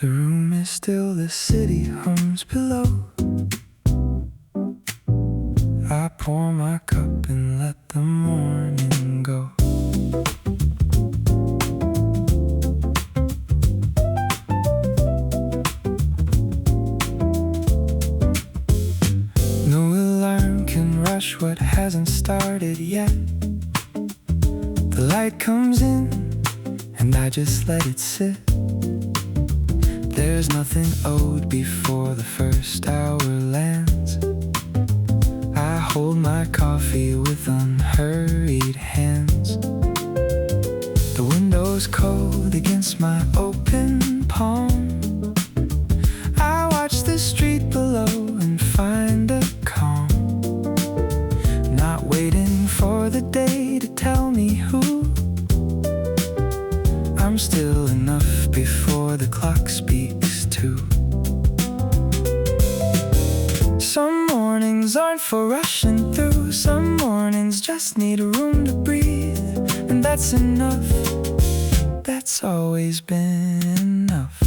The room is still, the city hums below. I pour my cup and let the morning go. No alarm can rush what hasn't started yet. The light comes in and I just let it sit. There's nothing owed before the first hour lands. I hold my coffee with unhurried hands. The window's cold against my open palm. I watch the street below and find a calm. Not waiting for the day to tell me who. I'm still enough before the clock speaks too. Some mornings aren't for rushing through. Some mornings just need room to breathe. And that's enough. That's always been enough.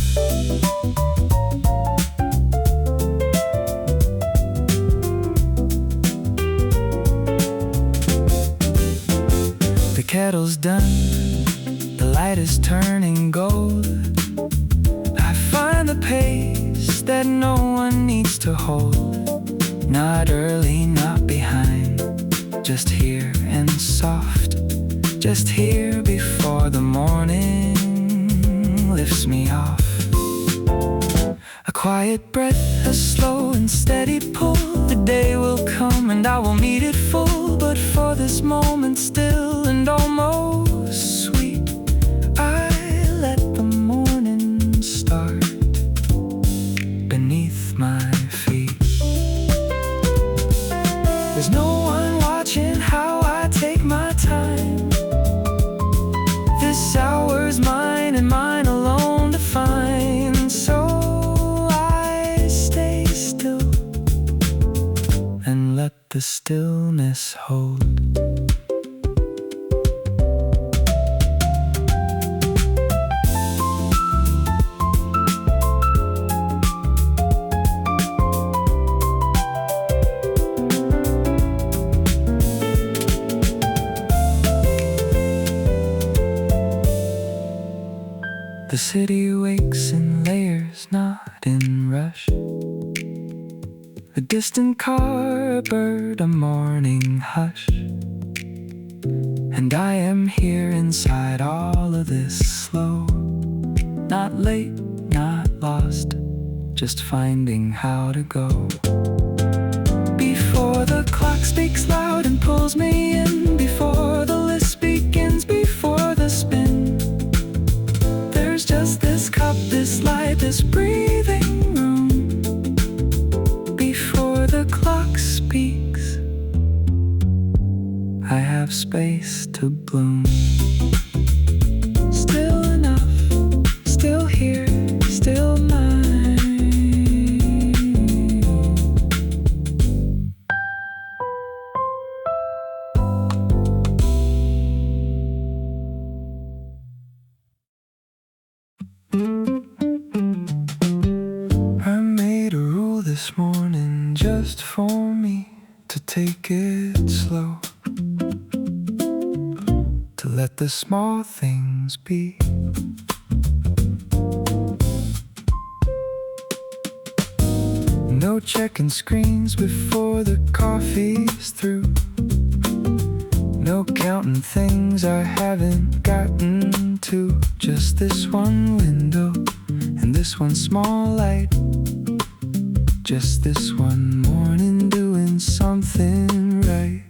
The kettle's done. The light is turning gold. I find the pace that no one needs to hold. Not early, not behind, just here and soft. Just here before the morning lifts me off. A quiet breath, a slow and steady pull. The day will come and I will meet it full. But for this moment still and almost sweet, I let the morning start beneath my feet. There's no one watching how I take my time. This hour's mine and mine alone to find. So I stay still and let the stillness hold. The city wakes in layers, not in rush. A distant car, a bird, a morning hush. And I am here inside all of this slow. Not late, not lost, just finding how to go. Before the clock speaks loud and pulls me in. Before the list begins, before the spin. There's just this cup, this light, this breathing room. Before the clock speaks, I have space to bloom. Still enough, still here, still mine. I made a rule this morning just for me, to take it slow, to let the small things be. No checking screens before the coffee's through. No counting things I haven't gotten to. Just this one window and this one small light. Just this one morning doing something right.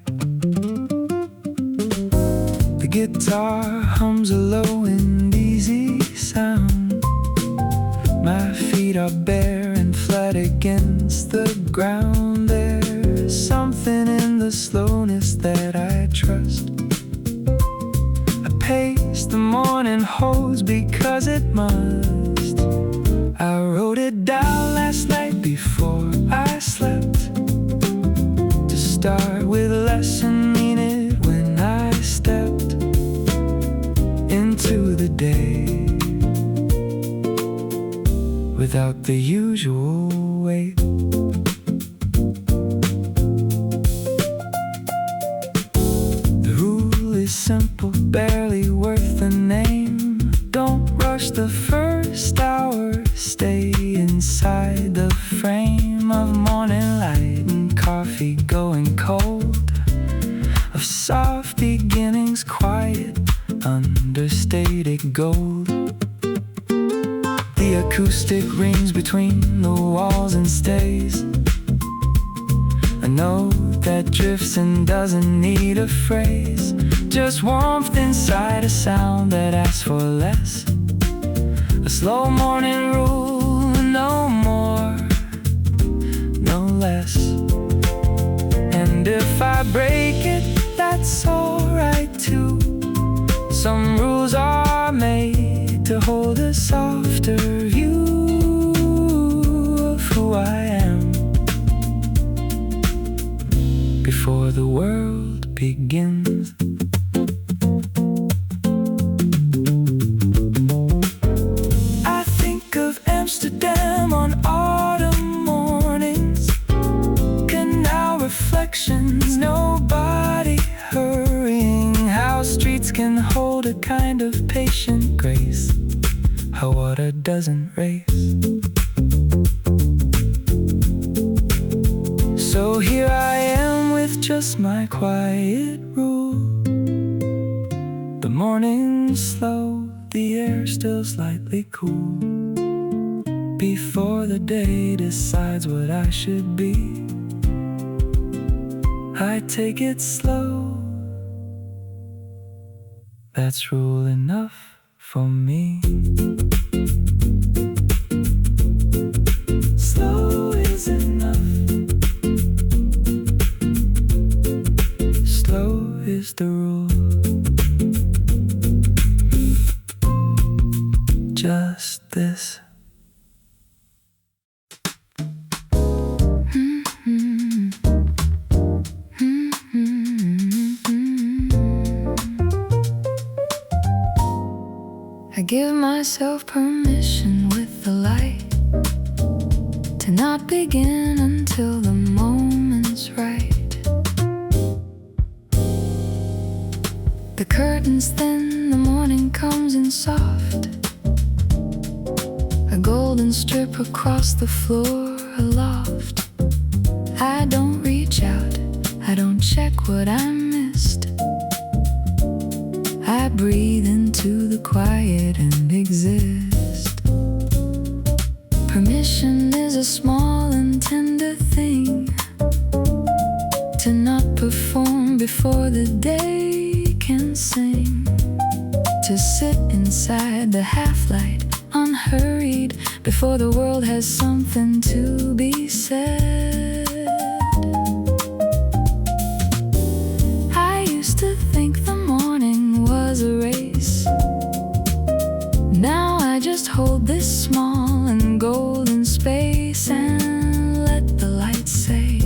The guitar hums a low and easy sound. My feet are bare and flat against the ground. There's something in the slowness that I trust. A pace the morning holds because it must. I wrote it down last night before I slept, to start with less and mean it when I stepped into the day. without the usual wait. The rule is simple, barely worth the name. Don't rush the first hour, stay inside the frame of morning light and coffee going cold, of soft beginnings, quiet, understated gold. The acoustic rings between the walls and stays, a note that drifts and doesn't need a phrase, just warmth inside a sound that asks for less. A slow morning rule, no more, no less. And if I break it, that's alright too. Some rules are made to hold a softer view of who I am before the world begins. I think of Amsterdam on autumn mornings, canal reflections, nobody hurrying, how streets can hold a kind of patient grace, how water doesn't race. So here I am with just my quiet rule. The morning's slow, the air still slightly cool, before the day decides what I should be. I take it slow, that's rule enough for me. Slow is enough. Slow is the rule. Just this. I give myself permission with the light to not begin until the moment's right. The curtains thin, the morning comes in soft, a golden strip across the floor aloft. I don't reach out, I don't check what I missed. I breathe into the quiet and exist. Permission is a small and tender thing, to not perform before the day can sing, to sit inside the half-light, unhurried, before the world has something to be said. I used to think the morning was a race. Now I just hold this small and golden space and let the light say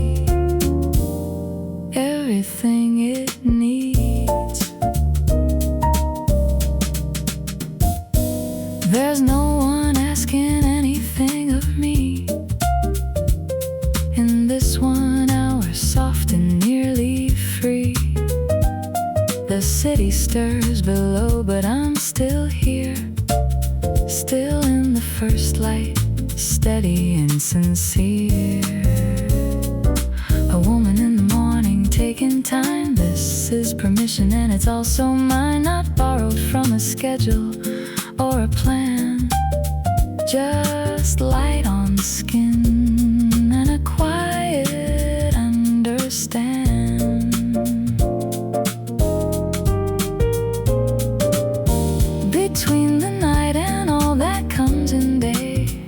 everything it needs. There's no one asking anything of me in this 1 hour, soft and nearly free. The city stirs below, but I'm still here, still in the first light, steady and sincere. A woman in the morning taking time. This is permission and it's also mine, not borrowed from a schedule or a plan. Just light on skin and a quiet understand. Between the night and all that comes in day,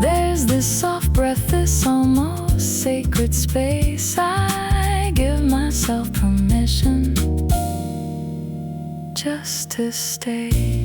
there's this soft breath, this almost sacred space. I give myself permission just to stay.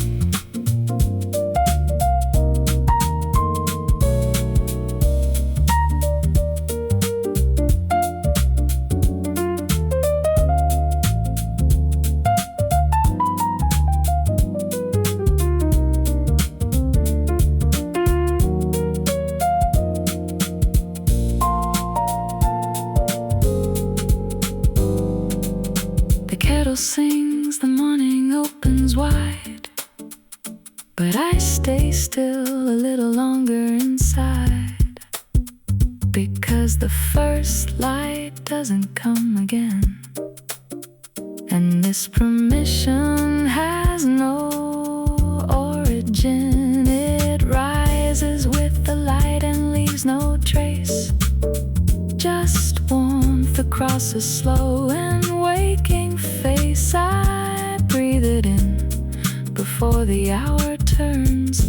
sings, the morning opens wide, but I stay still a little longer inside, because the first light doesn't come again. And this permission has no origin. It rises with the light and leaves no trace, just warmth across a slow and waking face. I breathe it in before the hour turns.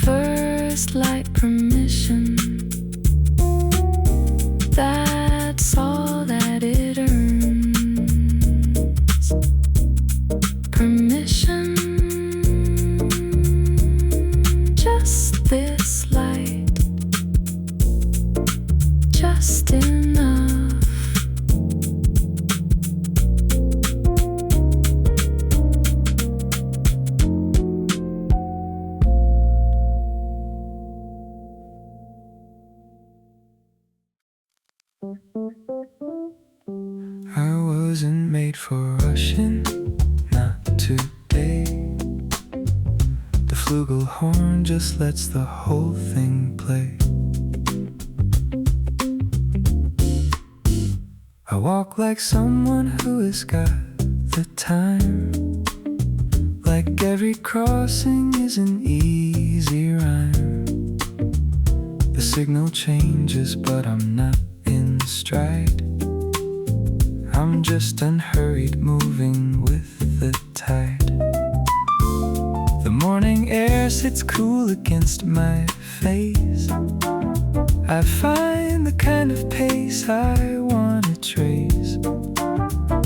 First light permission, that's all that it earns. Permission, just this light, just enough. I wasn't made for rushing, not today. The flugelhorn just lets the whole thing play. I walk like someone who has got the time, like every crossing is an easy rhyme. The signal changes, but I'm not in stride. I'm just unhurried, moving with the tide. The morning air sits cool against my face. I find the kind of pace I want to trace.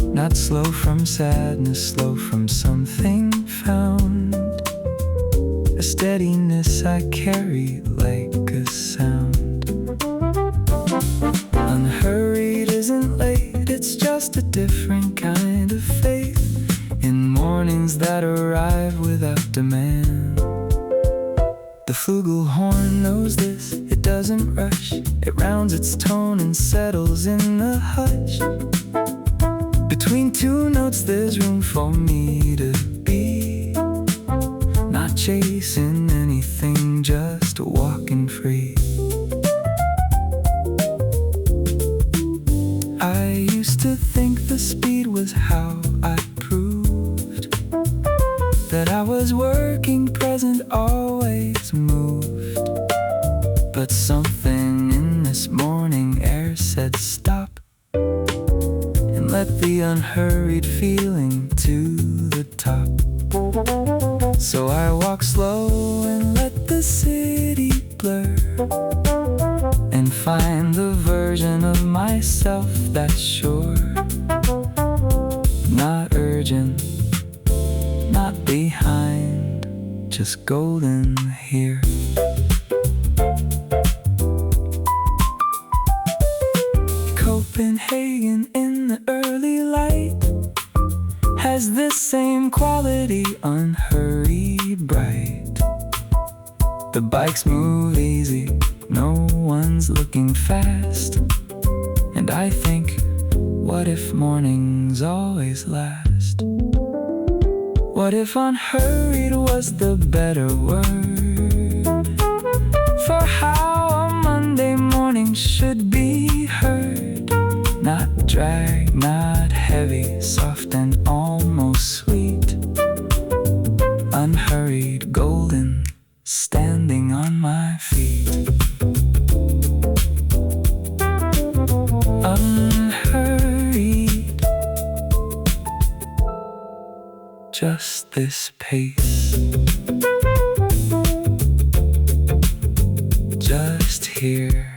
Not slow from sadness, slow from something found. A steadiness I carry like a sound. Unhurried isn't late, it's just a different kind of faith in mornings that arrive without demand. The flugelhorn knows this, it doesn't rush. It rounds its tone and settles in the hush. Between two notes there's room for me to be, not chasing anything, just walking free. I used to think the speed was how I proved that I was working present, always moved. But something in this morning air said stop, and let the unhurried feeling to the top. So I walk slow and let the city blur, and find the version of myself that's sure. Not urgent, not behind, just golden here. Copenhagen in the early light has this same quality, unhurried, bright. The bikes move easy, no one's looking fast. And I think, what if mornings always last? What if unhurried was the better word for how a Monday morning should be heard? Not drag, not heavy, soft and almost sweet. Unhurried, golden, standing on my feet. Unhurried, just this pace, just here.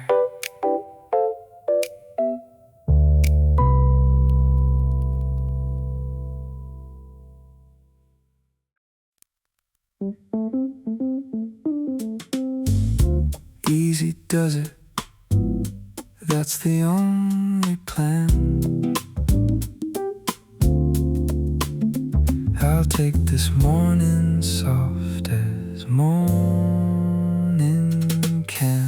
Easy does it, that's the only plan. I'll take this morning soft as morning can.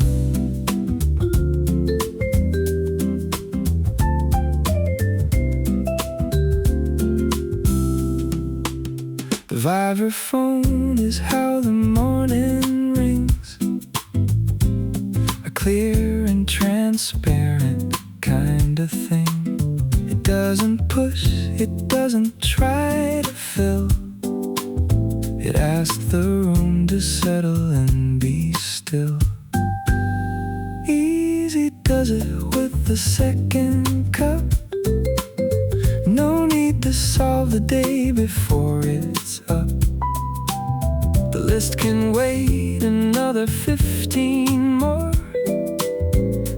vibraphone is how the morning rings, a clear and transparent kind of thing. It doesn't push, it doesn't try to fill. It asks the room to settle and be still. Easy does it with the second cup. No need to solve the day before it's up. The list can wait another 15 more.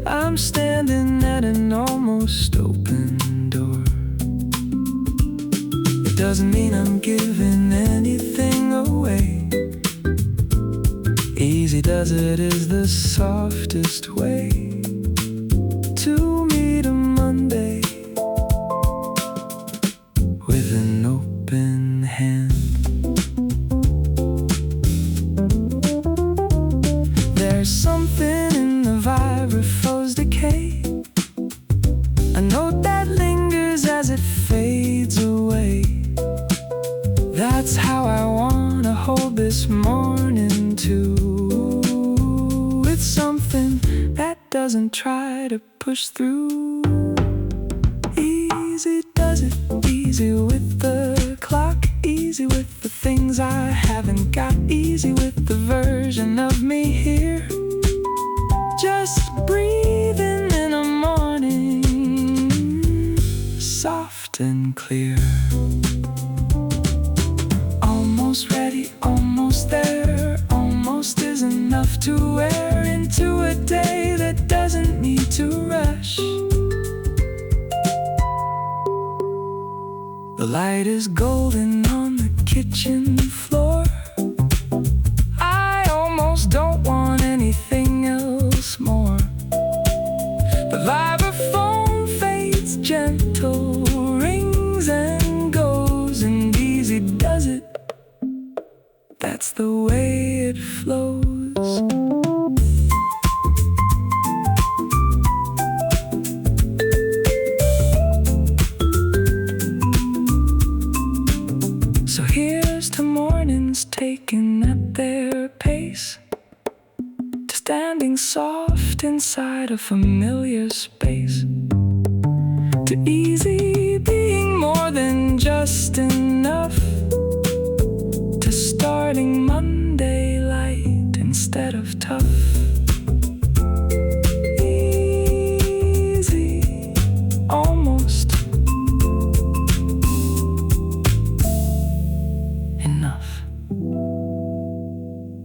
I'm standing at an almost open door. It doesn't mean I'm giving anything away. Easy does it is the softest way to meet a Monday with an open hand. There's something in the vibraphone's decay, a note that lingers as it fades away. That's how I wanna hold this morning too. It's something that doesn't try to push through. Easy does it, easy with the clock, easy with the things I haven't got, easy with the version of me here, just breathing in a morning, soft and clear. Almost ready, almost there, almost is enough to wear into a day that doesn't need to rush. The light is golden on the kitchen floor. I almost don't want anything else more. The vibraphone fades, gentle rings and goes, and easy does it. That's the way it flows. So here's to mornings taken at their pace, to standing soft inside a familiar space, to easy being more than just enough, to starting Monday light instead of tough. Easy, almost enough.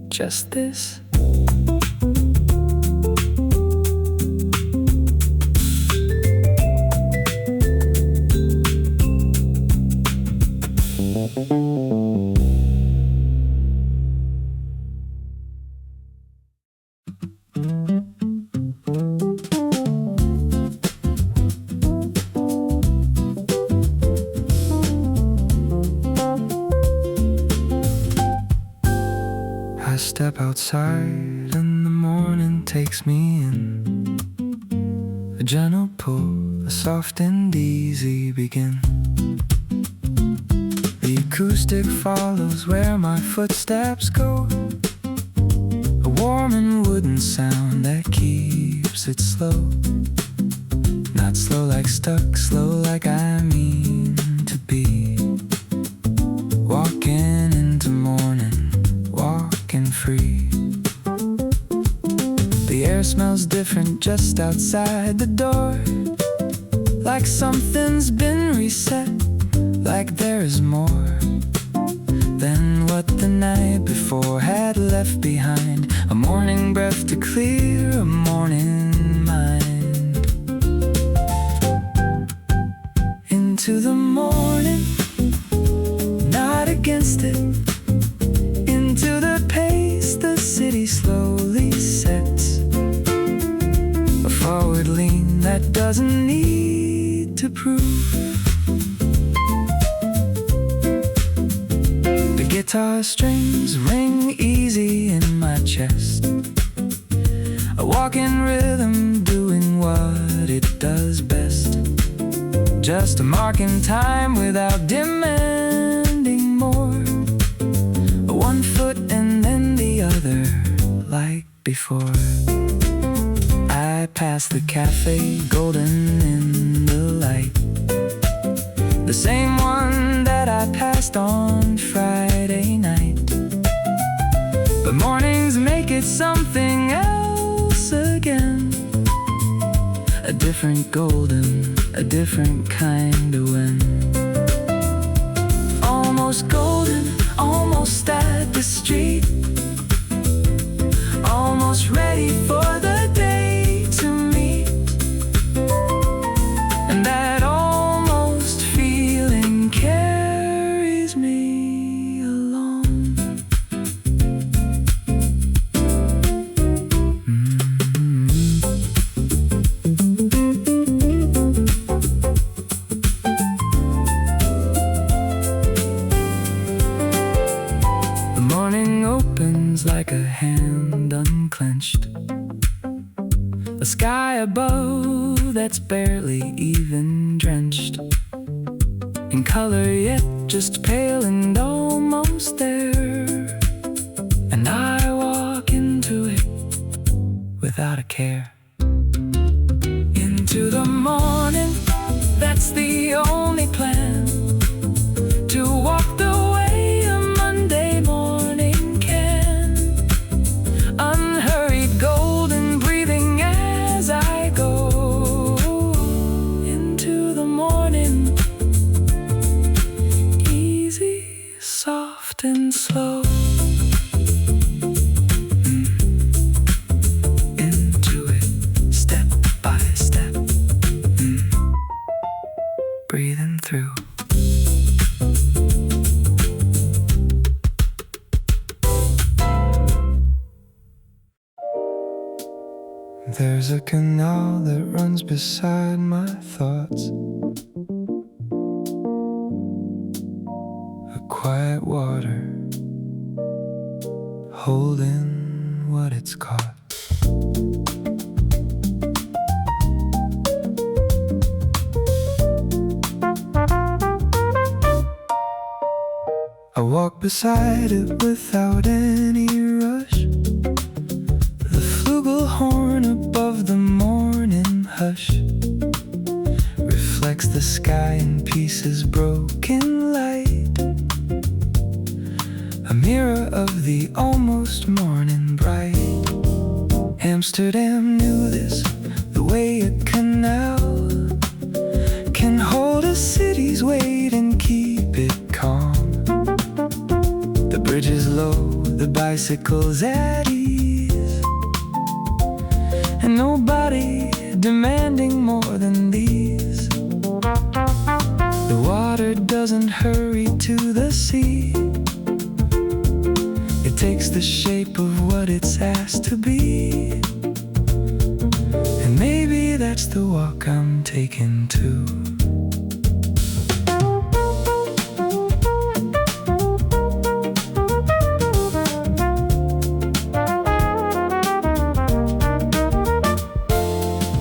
Just this. I step outside and the morning takes me in. A gentle pull, a soft and easy begin. The acoustic follows where my footsteps go, a warm and wooden sound that keeps it slow. Not slow like stuck, slow like I mean to be. Walking into morning, walking free. The air smells different just outside the door, like something's been reset, like there is more than what the night before had left behind. A morning breath to clear a morning mind. Into the morning, not against it. Into the pace the city slowly sets, a forward lean that doesn't need to prove. The guitar strings ring easy in my chest, a walking rhythm doing what it does best. Just a mark in time without demanding more. before. I passed the cafe, golden in the light, the same one that I passed on Friday night. But mornings make it something else again, a different golden, a different kind of win. Almost golden, almost at the street, almost ready for the day to meet. And that almost feeling carries me along. The morning opens like a hand unclenched, a sky above that's barely even drenched in color, yet just pale and almost there. And I walk into it without a care, into the morning. That's the only plan, to walk the way a Monday morning can. Unhurried, golden, breathing as I go into the morning. Easy, soft and slow. Into it, step by step. Breathing through. There's a canal that runs beside my thoughts, a quiet water holding what it's caught. I walk beside it without any rush, the flugelhorn above the morning hush reflects the sky in pieces, broken light, a mirror of the almost morning bright. Amsterdam knew this, the way a canal can hold a city's weight and keep it calm. The bridge is low, the bicycle's at ease, and nobody demanding more than these. The water doesn't hurry to the sea, it takes the shape of what it's asked to be. And maybe that's the walk I'm taking too.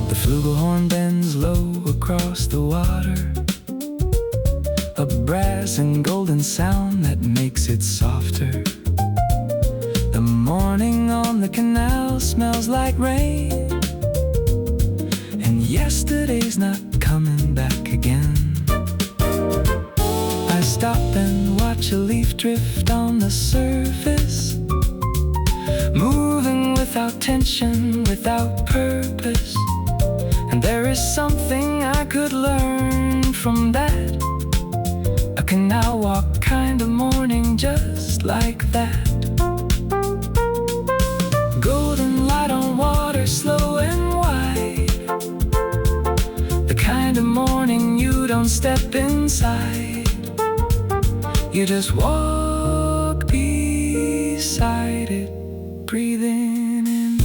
The flugelhorn bends low across the water, a brass and golden sound that makes it softer. The morning on the canal smells like rain, and yesterday's not coming back again. I stop and watch a leaf drift on the surface, moving without tension, without purpose. And there is something I could learn from that, a canal walk kind of morning just like that. Golden light on water, slow and wide, the kind of morning you don't step inside, you just walk beside it, breathing in.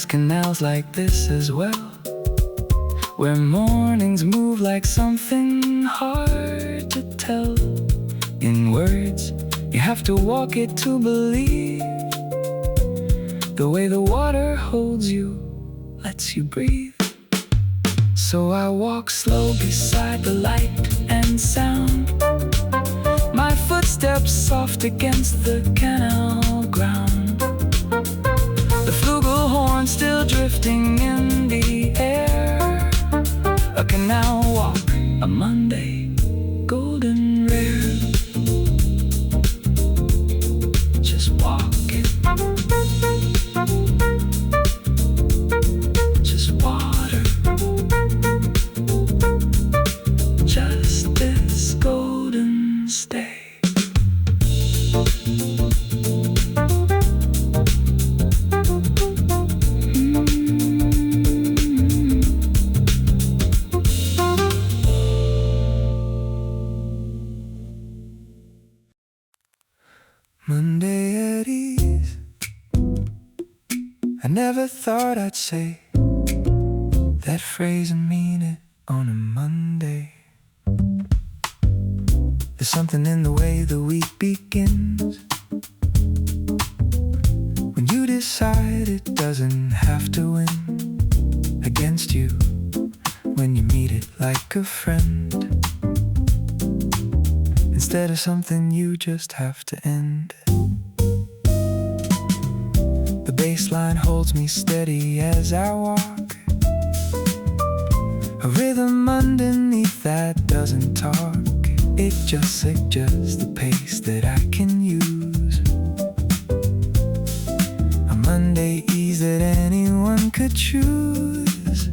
Canals like this as well, where mornings move like something hard to tell. in words. You have to walk it to believe. The way the water holds you, lets you breathe. So I walk slow beside the light and sound, my footsteps soft against the canal ground. The flugelhorn still drifting in the air. A canal walk, a Monday, golden rare. Just walk it. Just water. Just this golden stay. Monday at ease. I never thought I'd say that phrase and mean it on a Monday. There's something in the way the week begins, when you decide it doesn't have to win against you, when you meet it like a friend, instead of something you just have to end. The baseline holds me steady as I walk, a rhythm underneath that doesn't talk. It just suggests the pace that I can use. A Monday ease that anyone could choose.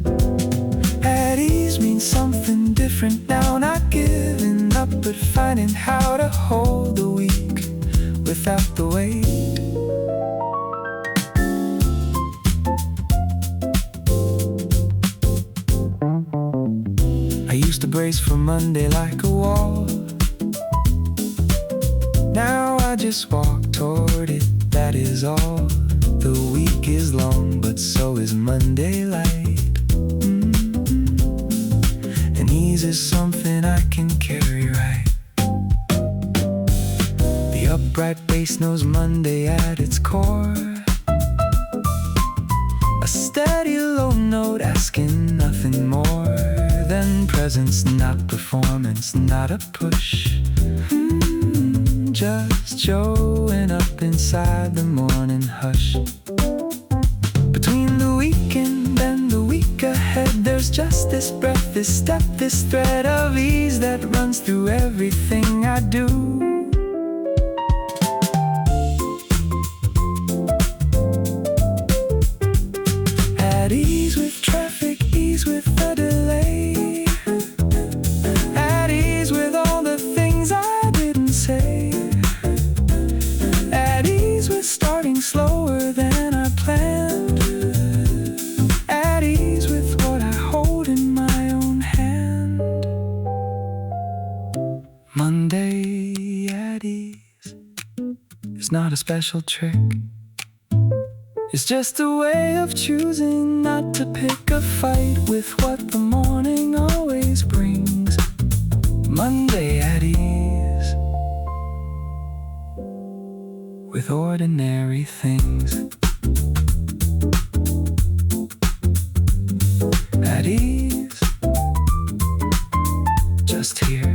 At ease means something different now, not giving up, but finding how to hold the week without the weight. I used to brace for Monday like a wall. Now I just walk toward it, that is all. The week is long, but so is Monday light. And ease is something I can carry right. The upright bass knows Monday at its core. A steady low note asking nothing more than presence, not performance, not a push. Just showing up inside the morning hush. Between the weekend and the week ahead, there's just this breath, this step, this thread of ease that runs through everything I do. At ease with traffic, ease with the delay. At ease with all the things I didn't say. At ease with starting slower than I planned. At ease with what I hold in my own hand. Monday at ease is not a special trick. It's just a way of choosing not to pick a fight with what the morning always brings. Monday at ease with ordinary things. At ease, just here.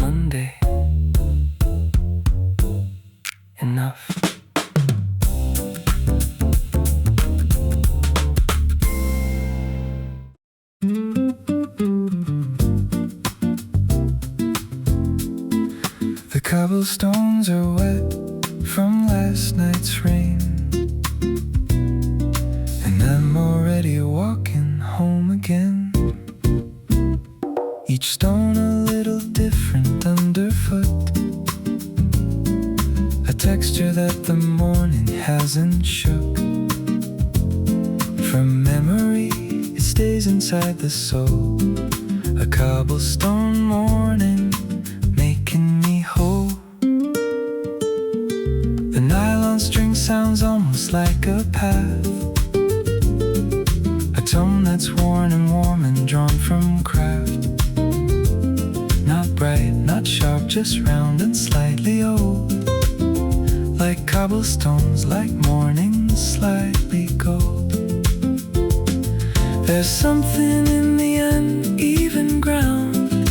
Monday, enough. The cobblestones are wet from last night's rain, and I'm already walking home again. Each stone a little different underfoot, a texture that the morning hasn't shook. From memory, it stays inside the soul. A cobblestone morning, making me whole. The nylon string sounds almost like a path, a tone that's worn and warm and drawn from craft. Not bright, not sharp, just round and slightly old, like cobblestones, like mornings slightly gold. There's something in the uneven ground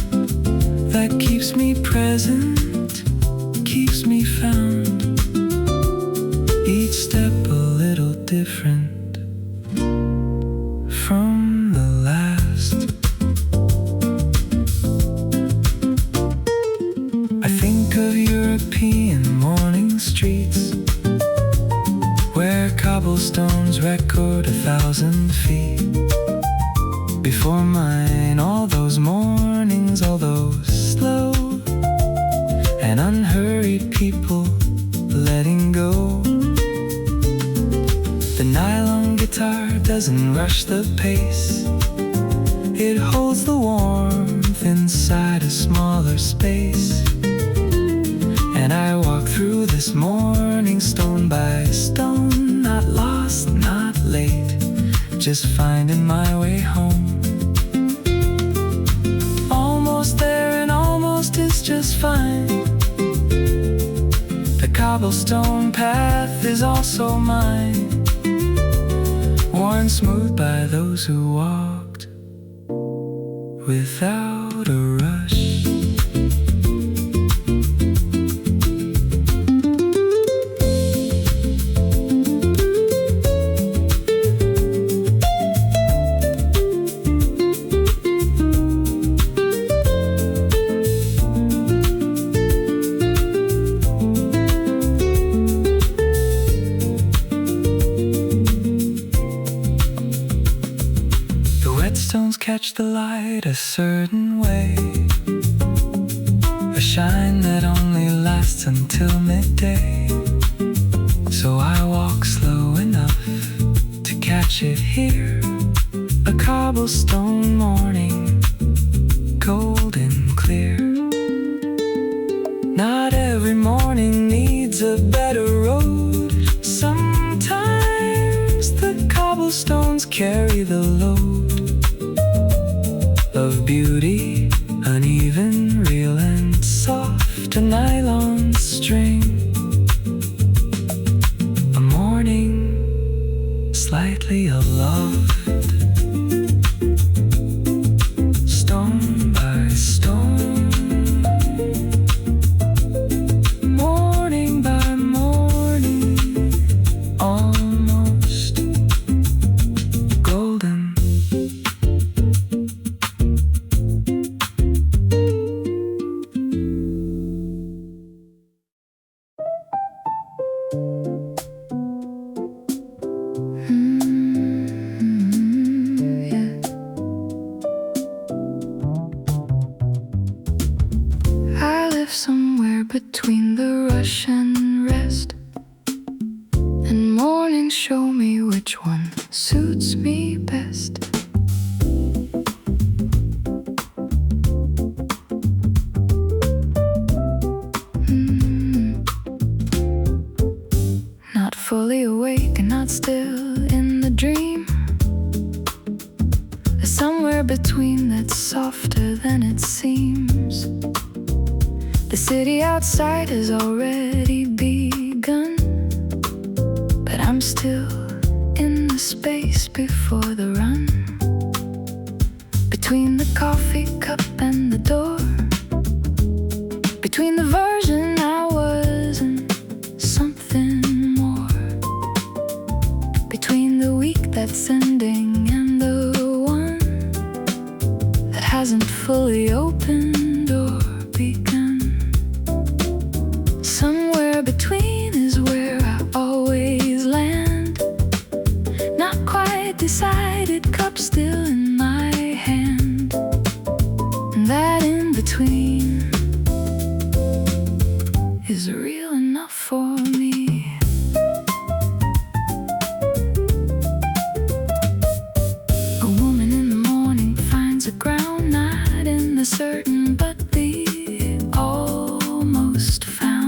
that keeps me present, keeps me found, each step a little different from the last. I think of European morning streets where cobblestones record 1,000 feet. Before mine, all those mornings, all those slow and unhurried people letting go. The nylon guitar doesn't rush the pace, it holds the warmth inside a smaller space. And I walk through this morning stone by stone, not lost, not late, just finding my way home. Almost there and almost is just fine. The cobblestone path is also mine, worn smooth by those who walked without a rush. Catch the light a certain way, a shine that only lasts until midday. So I walk slow enough to catch it here, a cobblestone morning, golden clear. Not every morning needs a better road. Sometimes the cobblestones carry the load of beauty, uneven, real and soft, a nylon string. A morning slightly aloft, stone by stone, morning by morning, almost golden. Somewhere between the rush and rest, and mornings show me which one suits me best. Not fully awake and not still in the dream. There's somewhere between that's softer than it seems. The city outside has already begun, but I'm still in the space before the run, between the coffee cup and the door, between the version I was and something more, between the week that's ending and the one that hasn't fully opened or begun. Somewhere between is where I always land, not quite decided, cup still in my hand. And that in between is real enough for me. A woman in the morning finds a ground not in the certain but the almost found.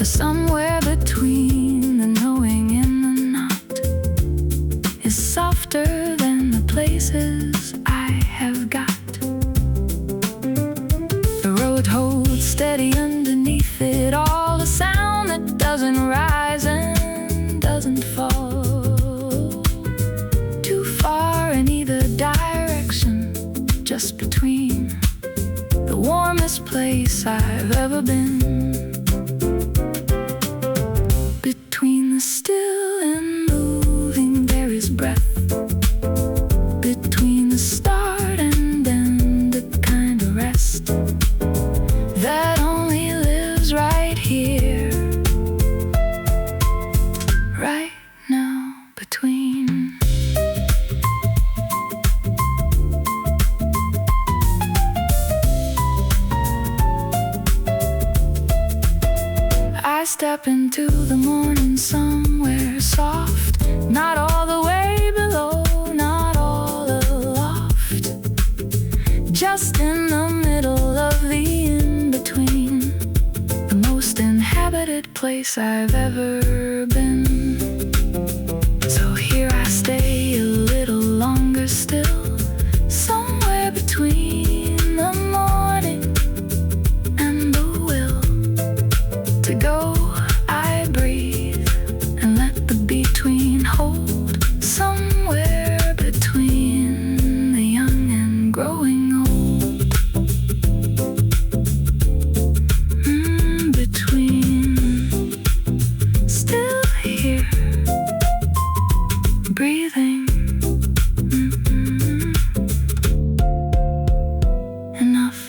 Somewhere between the knowing and the not is softer than the places I have got. The road steady underneath it all, a sound that doesn't rise and doesn't fall too far in either direction, just between the warmest place I've ever been. Between the still and moving there is breath. Between the start and end, a kind of rest that only lives right here, right now, between. I step into the morning somewhere soft, not all the way below, not all aloft, just in the middle of the in-between, the most inhabited place I've ever been. So here I stay a little longer still, somewhere between the morning and the will to go. I breathe and let the between hold, somewhere between the young and growing old. Between, still here, breathing. Enough.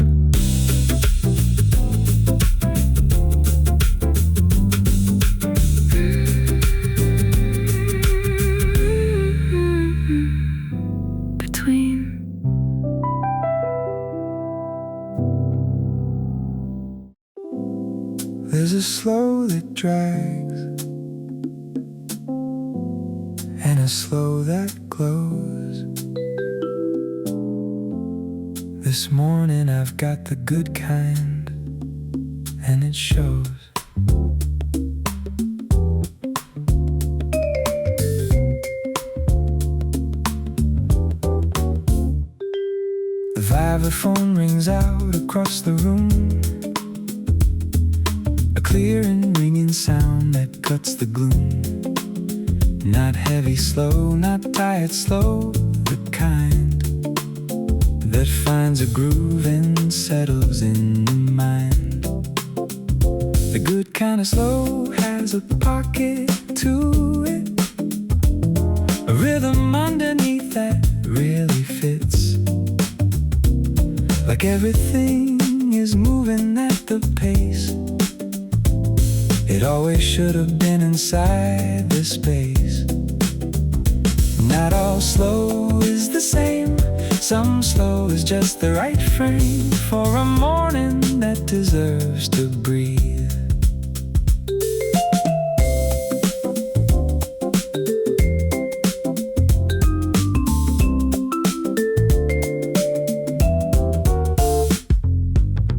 Between. There's a slow that drags and a slow that glows. This morning I've got the good kind, and it shows. The vibraphone rings out across the room, a clear and ringing sound that cuts the gloom. Not heavy, slow, not tired, slow, the kind that finds a groove and settles in the mind. The good kind of slow has a pocket to it, a rhythm underneath that really fits. Like everything is moving at the pace it always should have been inside this space. Not all slow is the same. Some slow is just the right frame for a morning that deserves to breathe.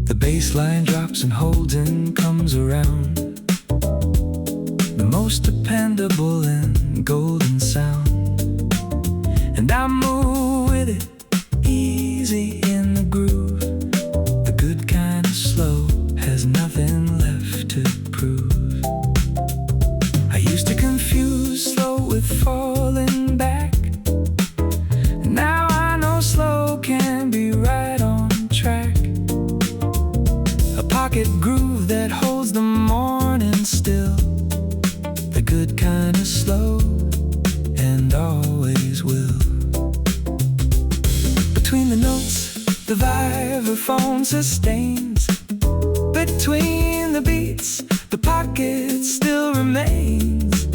The bass line drops and Holden comes around, the most dependable and golden sound. And I move with it, easy in the groove. The good kind of slow has nothing left to prove. I used to confuse slow with falling back. Now I know slow can be right on track. A pocket groove that holds the morning still. The good kind of slow, and always will. Between the notes, the vibraphone sustains. Between the beats, the pocket still remains.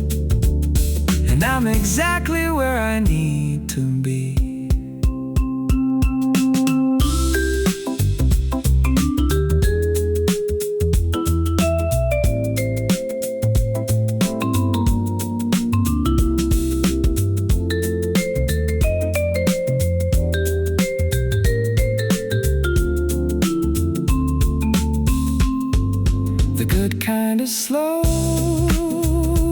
And I'm exactly where I need to be. The good kind of slow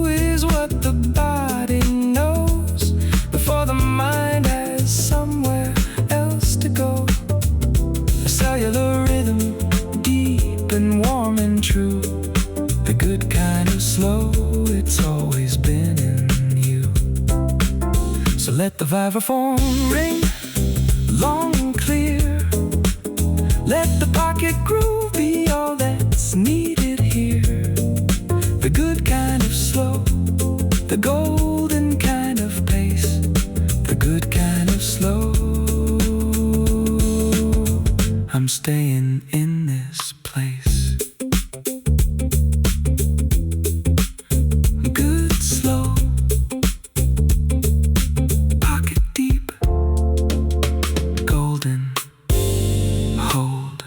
is what the body knows before the mind has somewhere else to go. A cellular rhythm deep and Let the pocket groove be all that's needed here. The good kind of slow, the golden kind of pace, the good kind of slow. I'm staying in this place. Good slow, pocket deep, golden hold.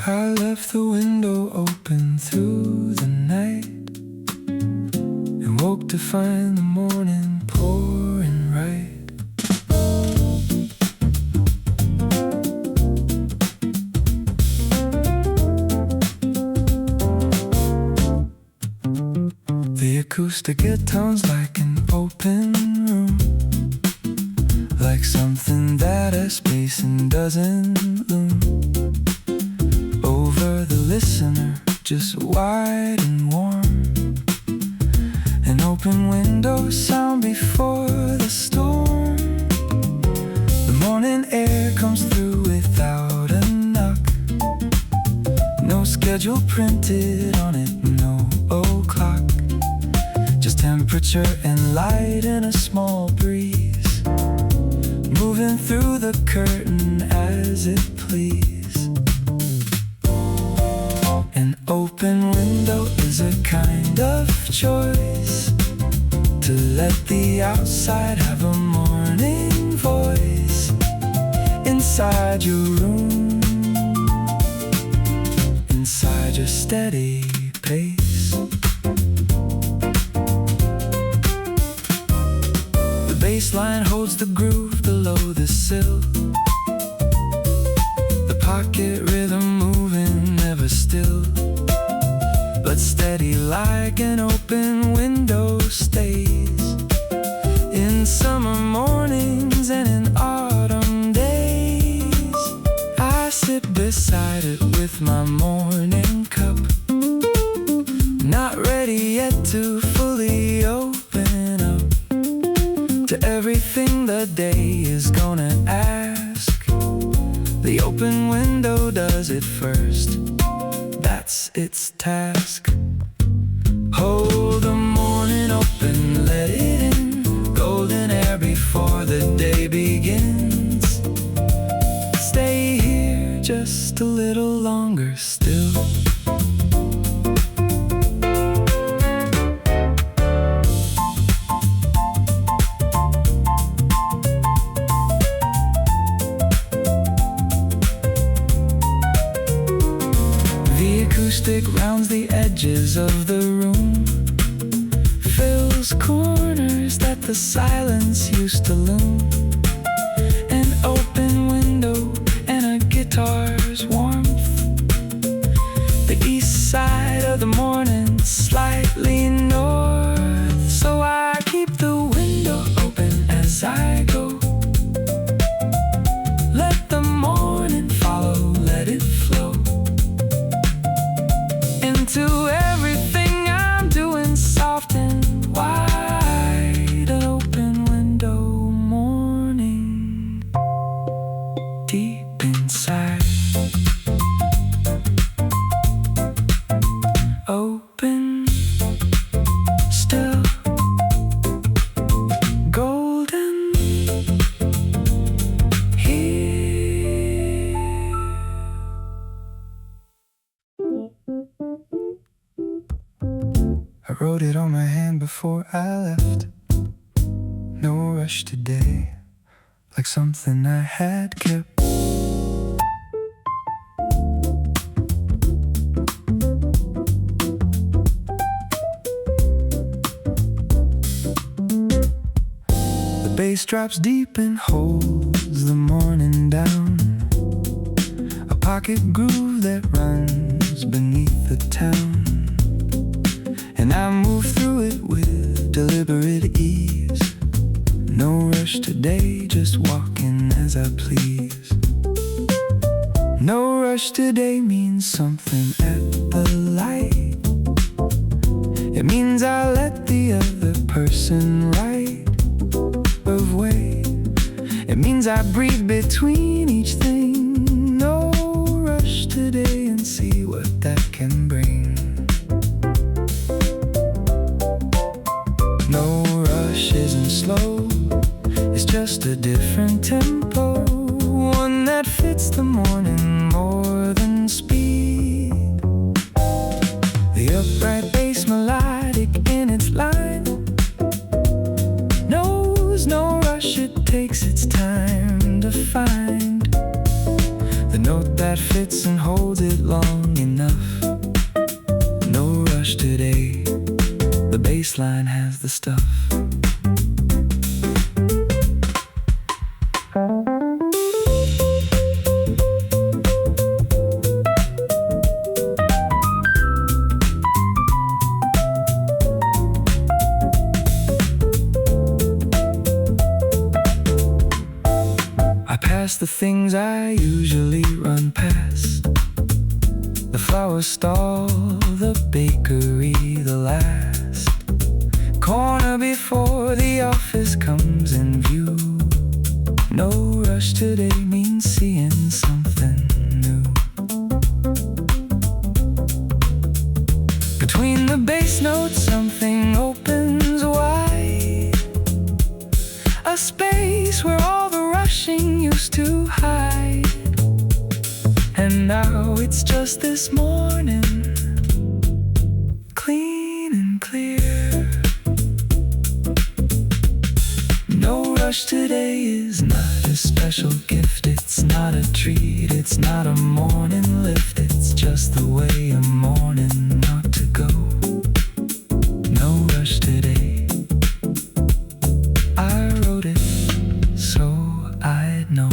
I left the window open through the night and woke to find the morning pouring right. The acoustic it sounds like an open room, like something that a space and doesn't loom over the listener, just wide and warm. An open window sound before the storm. The morning air comes through without a knock. No schedule printed on it, no o'clock. Just temperature and light and a small breeze moving through the curtain as it please. An open window is a kind of choice to let the outside have a morning voice inside your room, inside your steady pace. The bass line holds the groove below the sill, the pocket rhythm moving never still, but steady like an open window stays. In summer mornings and in autumn days, I sit beside it with my morning cup, not ready yet to fully open up to everything the day is gonna ask. The open window does it first, that's its task. Hold the morning open, let it in, golden air before the day begins. Stay here just a little longer still. Acoustic rounds the edges of the room, fills corners that the silence used to loom. An open window and a guitar's warmth, the east side of the morning slightly north. So I keep the window open as I go. Let the morning follow, let it flow into everything I'm doing, soft and wide. An open window morning, deep inside. Open, still, golden, here. I wrote it on my hand before I left. No rush today, like something I had kept. The bass drops deep and holds the morning down, a pocket groove that runs beneath the town. And I move through it with deliberate ease, no rush rush today, just walking as I please. No rush today means something at the light. It means I let the other person right of way. It means I breathe between each thing. No rush today, and see what that can bring. No rush isn't slow, it's just a different tempo, one that fits the morning more than speed. The upright bass melodic in its line knows no rush, it takes its time to find the note that fits and holds it long enough. No rush today, the bass line has the stuff. The things I usually run past, the flower stall, the bakery, the last corner before the office comes in view. No rush today means seeing something new. Between the bass notes something opens wide, a space where all the rushing used to hide. And now it's just this morning, clean and clear. No rush today is not a special gift, it's not a treat, it's not a morning lift, it's just the way a morning ought to go. No rush today, I wrote it so I'd know.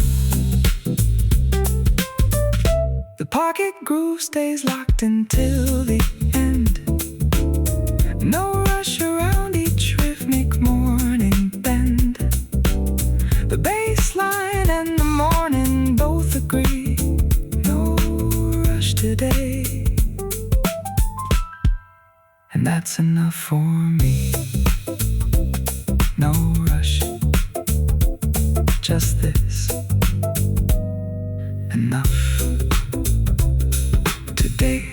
The pocket groove stays locked until the end. No rush around each rhythmic morning bend. The bass line and the morning both agree. No rush today, and that's enough for me. No rush, just this, enough today.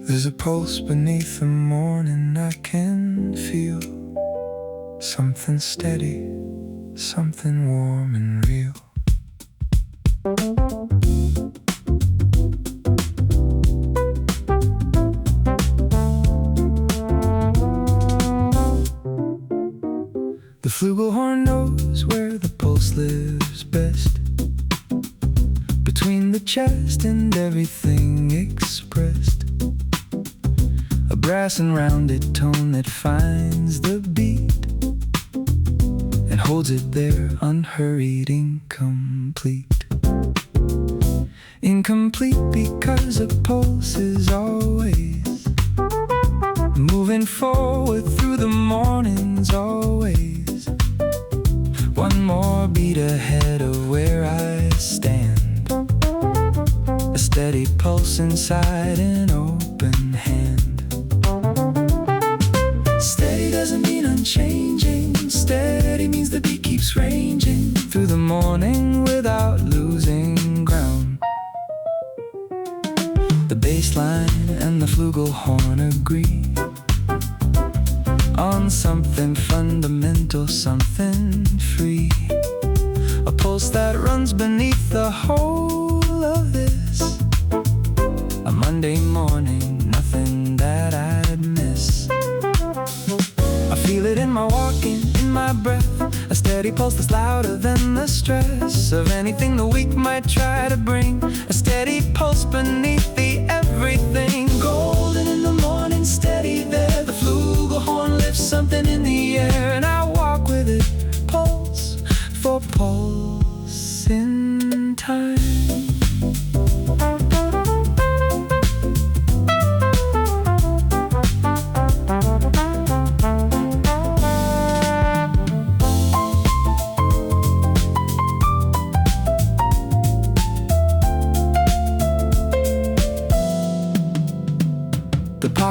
There's a pulse beneath the morning I can feel. Something steady, something warm and real. The flugelhorn knows where the pulse lives best, between the chest and everything expressed. A brass and rounded tone that finds the beat and holds it there, unhurried, incomplete. Incomplete because a pulse is always moving forward through the mornings, always one more beat ahead of where I stand. A steady pulse inside an open hand. Steady doesn't mean unchanging. Steady means the beat keeps ranging through the morning without losing ground. The bass line and the flugelhorn agree on something fundamental, something free. A pulse that runs beneath the whole of this. A Monday morning, nothing that I'd miss. I feel it in my walking, in my breath. A steady pulse that's louder than the stress of anything the week might try to bring. A steady pulse beneath the everything. Golden in the morning, steady there. The flugelhorn lifts something in the air, and I walk with it, pulse for pulse in time.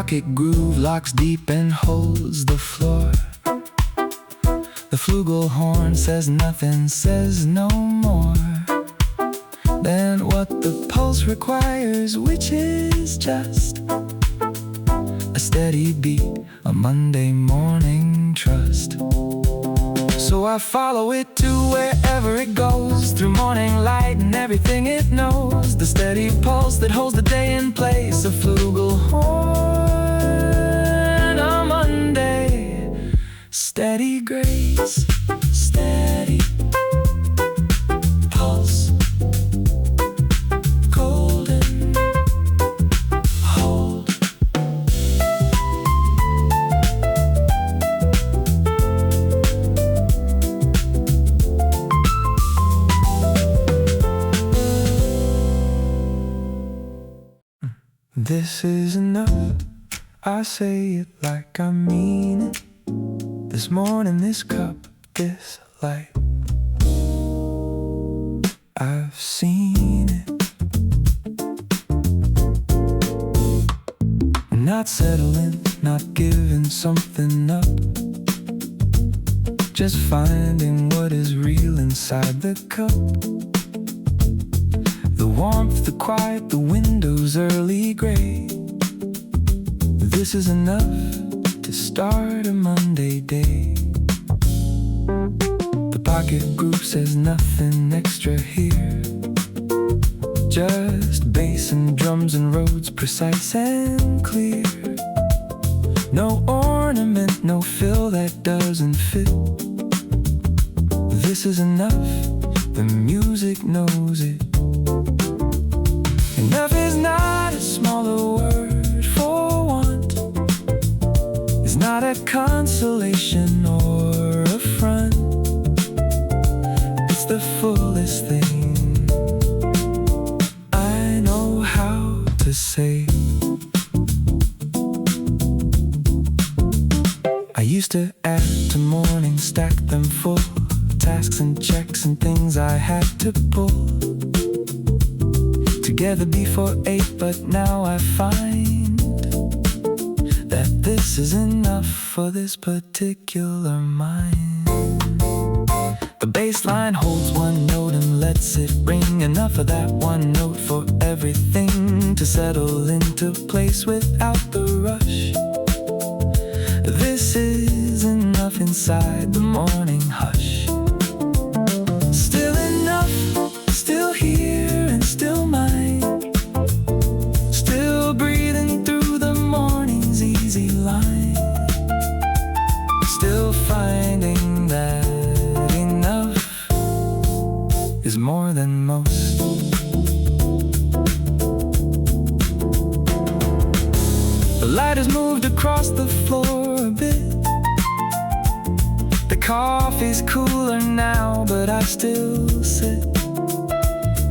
pocket groove locks deep and holds the floor. The flugelhorn says nothing, says no more than what the pulse requires, which is just a steady beat, a Monday morning trust. So I follow it to wherever it goes, through morning light and everything it knows. The steady pulse that holds the day in place, a flugelhorn, a Monday. Steady grace, steady pulse, golden hold. This is enough, I say it like I mean it. This morning, this cup, this light, I've seen it. Not settling, not giving something up, just finding what is real inside the cup. The warmth, the quiet, the windows early gray. This is enough to start a Monday day. The pocket group says nothing extra here, just bass and drums and roads precise and clear. No ornament, no fill that doesn't fit. This is enough, the music knows it. Enough is not a smaller word for want. It's not a consolation or a front. It's the fullest thing I know how to say. I used to add to morning, stack them full, tasks and checks and things I had to pull together before 8, but now I find that this is enough for this particular mind. The bass line holds one note and lets it ring, enough of that one note for everything to settle into place without the rush. This is enough inside the morning hush. Still enough, still here and still mine, still breathing through the morning's easy line, still finding that enough is more than most. The light has moved across the floor a bit. The coffee's cooler now, but I still sit,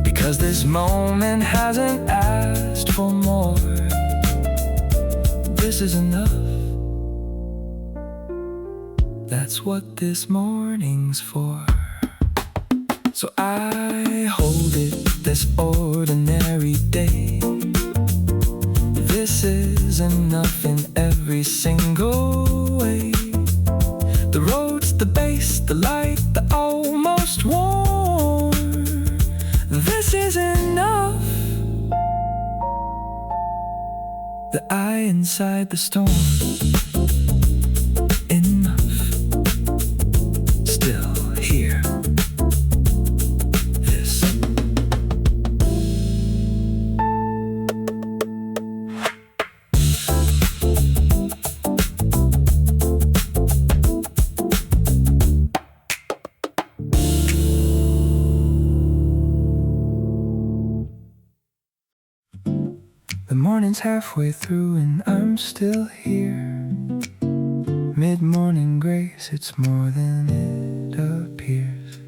because this moment hasn't asked for more. This is enough. That's what this morning's for. So I hold it this ordinary day. This is enough in every single way. The roads, the bass, the light, the almost warm. This is enough. The eye inside the storm. Enough. Still here. This. The morning's halfway through and I'm still here. Midmorning Grace, it's more than it appears.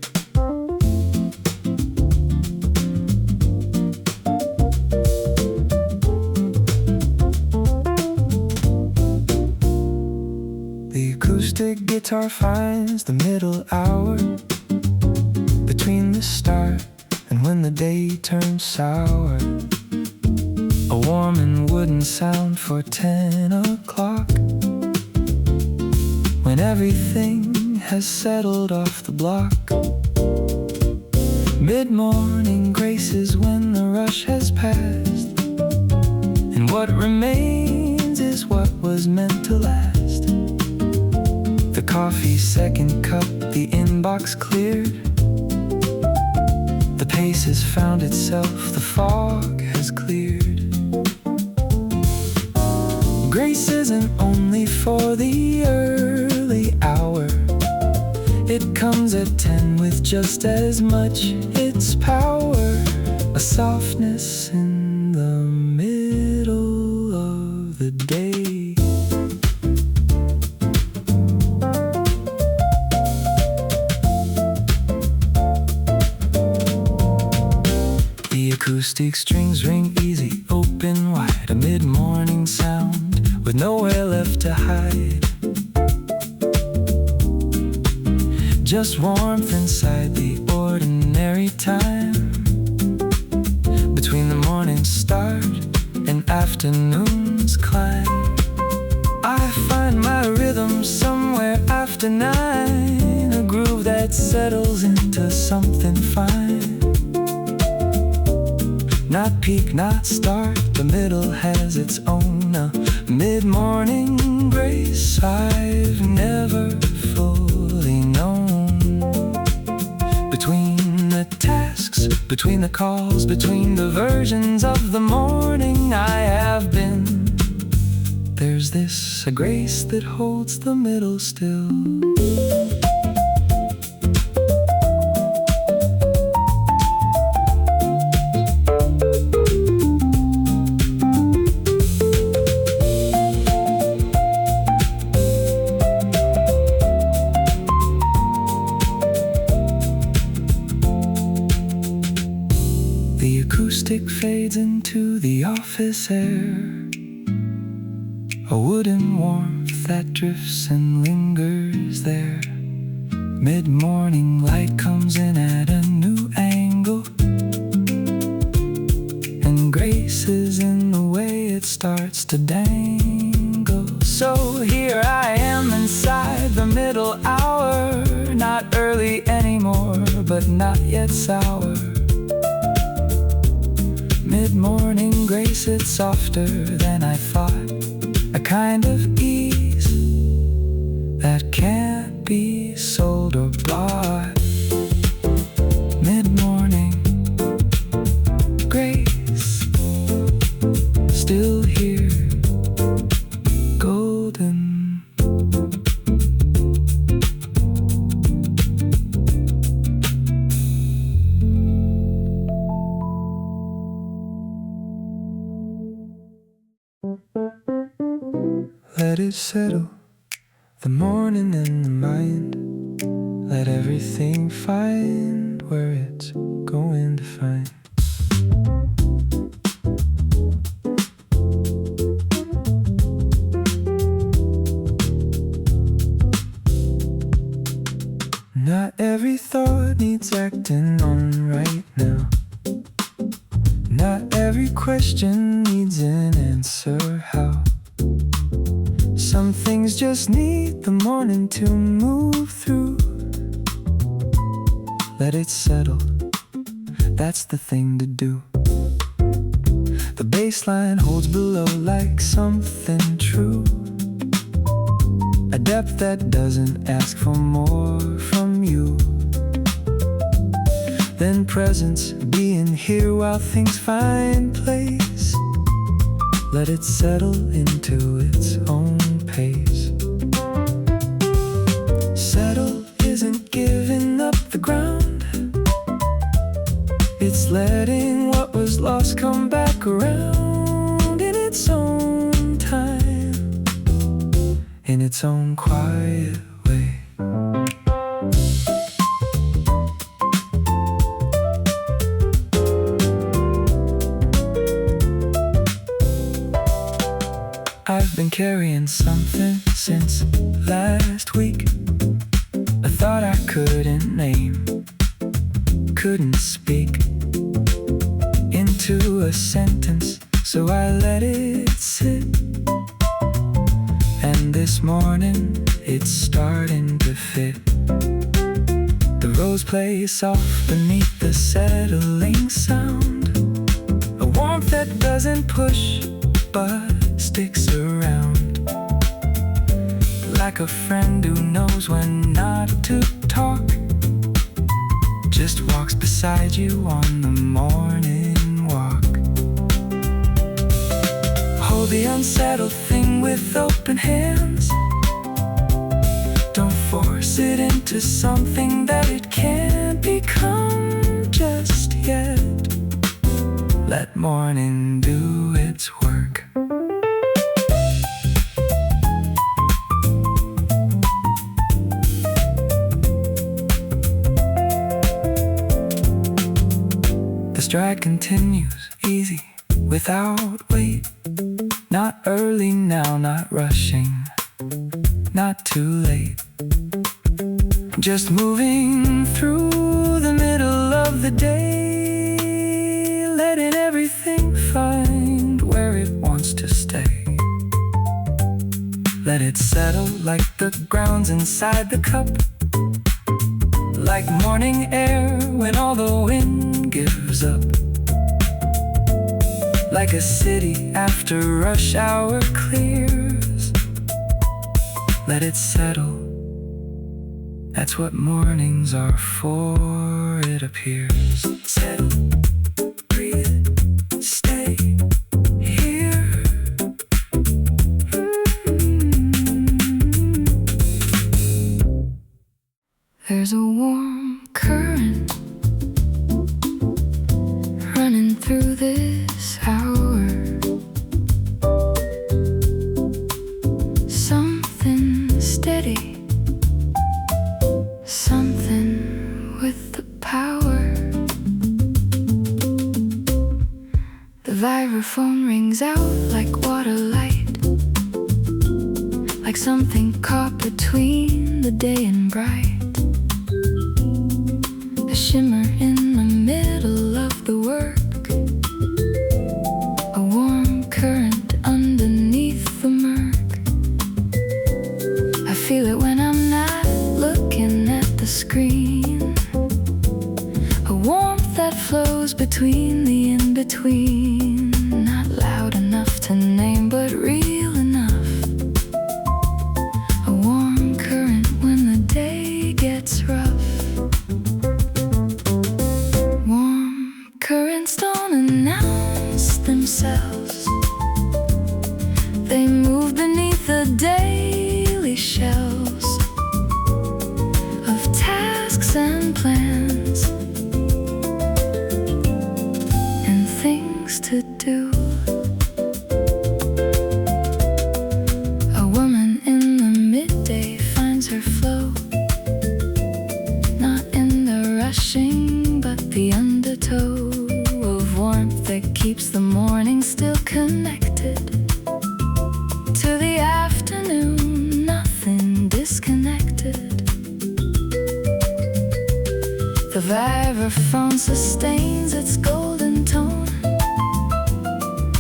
The acoustic guitar finds the middle hour between the start and when the day turns sour. A warm and wooden sound for 10 o'clock. When everything has settled off the block. Mid-morning grace is when the rush has passed, and what remains is what was meant to last. The coffee's second cup, the inbox cleared. The pace has found itself, the fog has cleared. Grace isn't only for the early hour. It comes at 10 with just as much its power. A softness in the middle of the day. The acoustic strings ring easy, open wide. A mid-morning sound with nowhere left to hide. Just warmth inside the ordinary time, between the morning's start and afternoon's climb. I find my rhythm somewhere after 9, a groove that settles into something fine. Not peak, not start, the middle has its own mid-morning grace I've never fully known. Between the tasks, between the calls, between the versions of the morning I have been, there's this, a grace that holds the middle still. The acoustic fades into the office air, a wooden warmth that drifts and lingers there. Mid-morning light comes in at a new angle, and grace is in the way it starts to dangle. So here I am inside the middle hour, not early anymore, but not yet sour. Mid-morning grace, it's softer than I thought, a kind of ease that can't be sold or bought. Mid-morning grace, still here, golden. Let it settle, the morning in the mind. Let everything find where it's going to find. Not every thought needs acting on right now. Not every question needs an answer how. Some things just need the morning to move through. Let it settle, that's the thing to do. The baseline holds below like something true, a depth that doesn't ask for more from you than presence, being here while things find place. Let it settle into its own pace. Settle isn't giving up the ground, it's letting what was lost come back around in its own time, in its own quiet way. I've been carrying something since last week, a thought I couldn't name, couldn't speak into a sentence, so I let it sit. And this morning it's starting to fit. The rose plays soft beneath the settling sound, a warmth that doesn't push but sticks around, like a friend who knows when not to talk, just walks beside you on the morning walk. Hold the unsettled thing with open hands. Don't force it into something that it can't become just yet. Let morning do its work. The stride continues, easy, without weight. Not early now, not rushing, not too late. Just moving through the middle of the day, letting everything find where it wants to stay. Let it settle like the ground's inside the cup, like morning air when all the wind gives up, like a city after rush hour clears. Let it settle. That's what mornings are for, it appears. Settle, breathe, stay here. There's a warm current running through this hour. Something steady, something with the power. The vibraphone rings out like water light, like something caught between the day and bright. A shimmer in the middle of the work, a warm current underneath the murk. I feel it when I'm not looking at the screen, a warmth that flows between the in-between. Not loud enough to name, but real enough. A warm current when the day gets rough. Warm currents don't announce themselves. They move beneath the daily shelves of tasks and plans and things to do. A woman in the midday finds her flow, not in the rushing but the undertow of warmth that keeps the morning still connected to the afternoon, nothing disconnected. The vibraphone sustains its golden tone,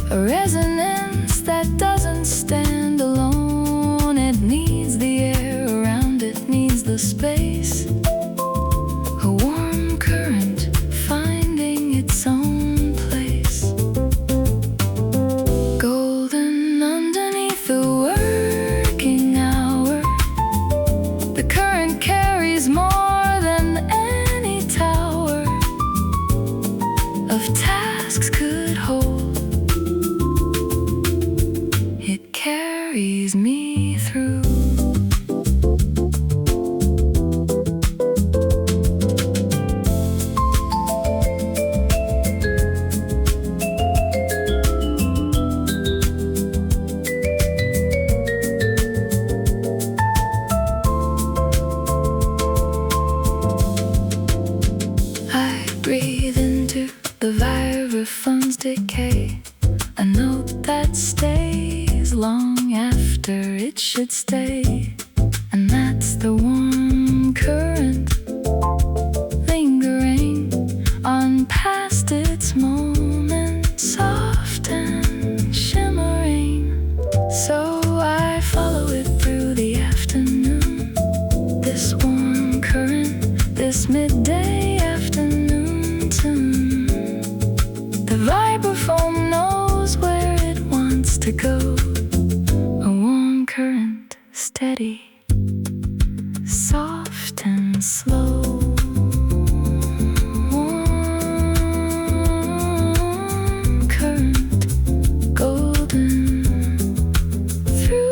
a resonance that doesn't stand alone. It needs the air around it, needs the space. A warm current finding its own place. Golden underneath the working hour, the current carries more than any tower of tasks could hold. It carries me through. I breathe into the vibraphone's decay, a note that stays long after it should stay. And that's the warm current lingering on past its moment, soft and So I follow it through the afternoon. This warm current, this midday afternoon tune. The vibraphone knows where it wants to go. A warm current, steady, soft and slow. Warm current, golden through.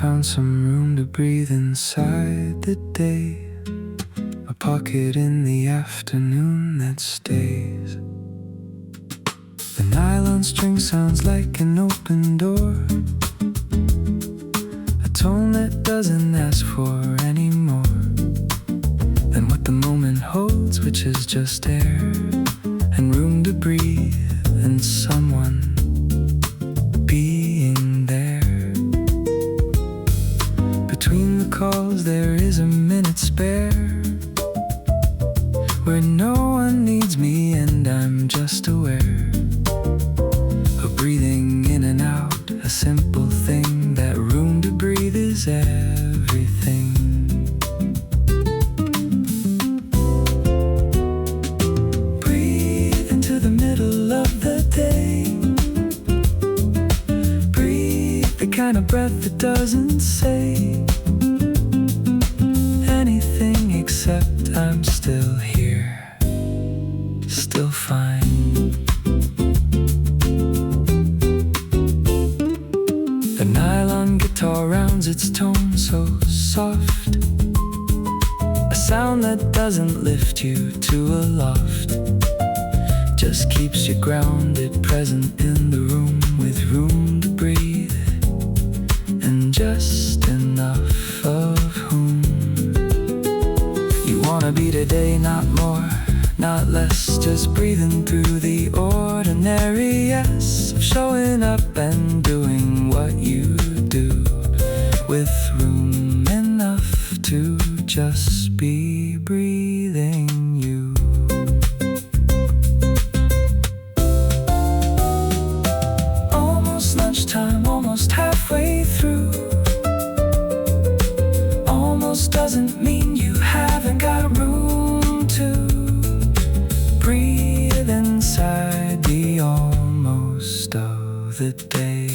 Found some room to breathe inside the day, a pocket in the afternoon that stays. The nylon string sounds like an open door, a tone that doesn't ask for any more than what the moment holds, which is just air and room to breathe and someone being there. Between the calls there is a minute spare, where no one needs me and I'm just aware of breathing in and out, a simple thing. That room to breathe is everything. Breathe into the middle of the day. Breathe the kind of breath that doesn't say anything except I'm still here, still fine. The nylon guitar rounds its tone so soft, a sound that doesn't lift you to a loft, just keeps you grounded, present in the room, with room to breathe and just enough of whom you wanna be today. Not more, not less, just breathing through the ordinary yes of showing up and doing what you do, with room enough to just be breathing you. Almost lunchtime, almost halfway through. Almost doesn't mean you haven't got room to breathe inside the almost of the day.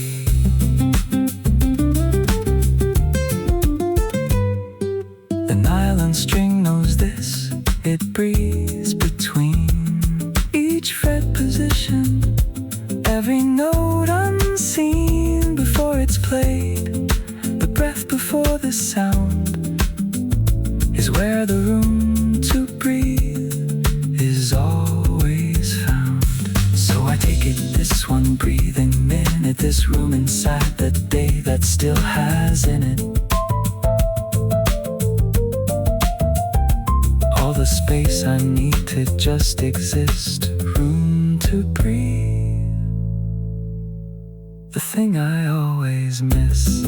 The nylon string knows this, it breathes between each fret position, every note unseen before it's played. The breath before the sound is where the room to breathe is always found. So I take it, this one breathing minute, this room inside the day that still has in it all the space I need to just exist, room to breathe, the thing I always miss.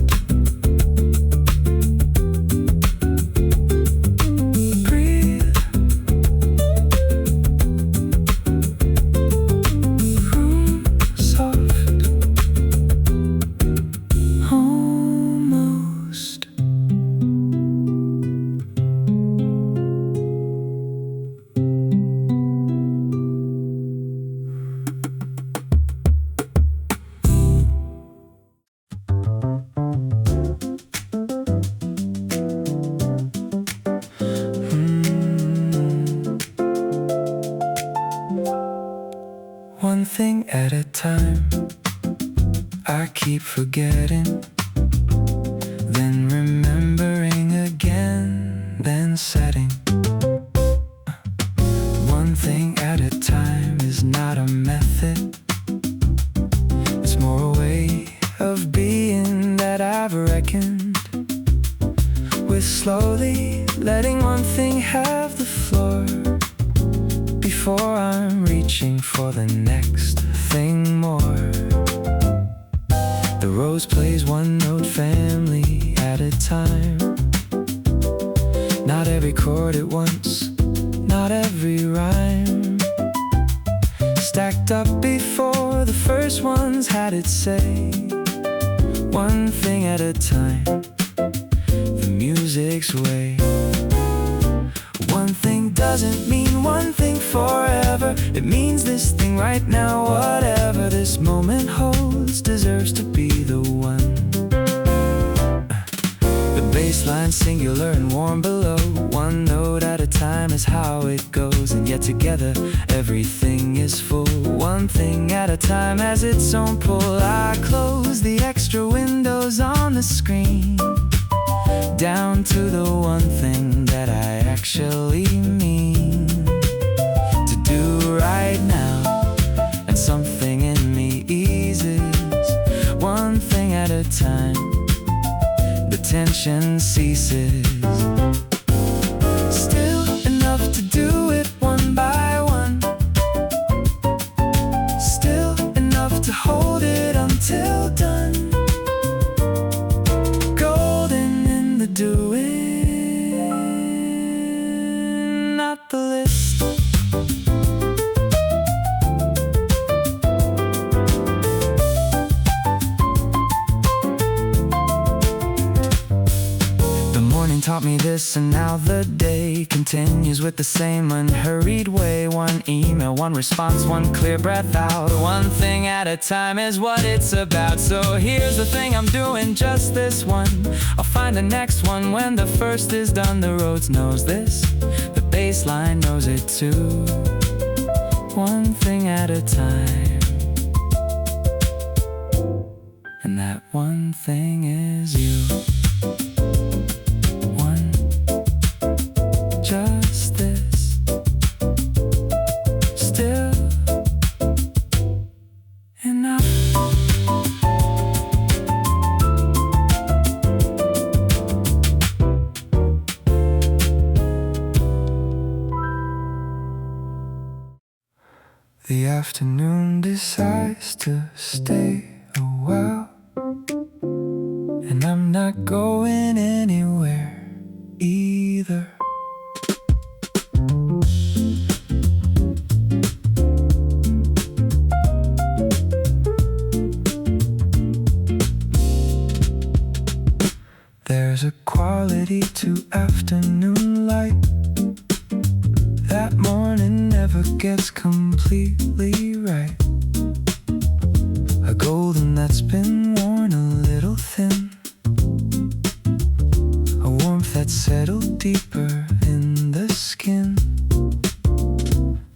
One thing at a time, I keep forgetting, then remembering again, then setting. One thing at a time is not a method, it's more a way of being that I've reckoned with slowly letting one thing have the floor before I'm reaching for the next thing more. The rose plays one note family at a time. Not every chord at once, not every rhyme. Stacked up before the first ones had it say. One thing at a time, the music's way. One thing doesn't mean one thing forever. It means this thing right now, whatever this moment holds, deserves to be the one. The bass line singular and warm below. One note at a time is how it goes, and yet together everything is full. One thing at a time has its own pull. I close the extra windows on the screen, down to the one thing that I actually mean to do right now, and something in me eases. One thing at a time, the tension ceases. Still enough to do it one by one. Still enough to hold it until done. Golden in the doing, not the list. Taught me this, and now the day continues with the same unhurried way. One email, one response, one clear breath out. One thing at a time is what it's about. So here's the thing I'm doing, just this one. I'll find the next one when the first is done. The roads knows this, the bass line knows it too. One thing at a time, and that one thing is you. Just this, still enough. The afternoon decides to stay a while, and I'm not going anywhere either. There's a quality to afternoon light. That morning never gets completely right. A golden that's been worn a little thin. A warmth that's settled deeper in the skin.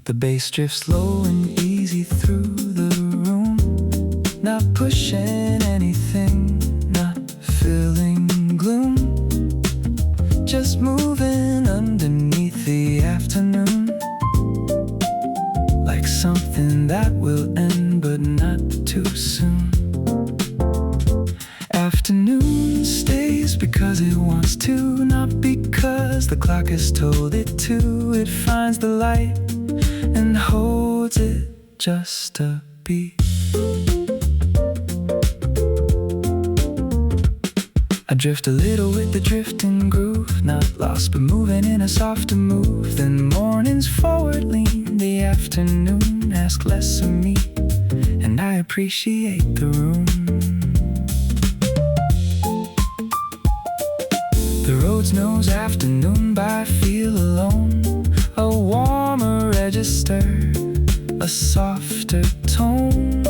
The bass drifts low and easy through the room. Not pushing anything, not filling gloom, just moving underneath the afternoon, like something that will end but not too soon. Afternoon stays because it wants to, not because the clock has told it to. It finds the light and holds it just a beat. I drift a little with the drifting groove, not lost but moving in a softer move. Then morning's forward lean, the afternoon ask less of me, and I appreciate the room. The roads knows afternoon by feel alone. A warmer register, a softer tone,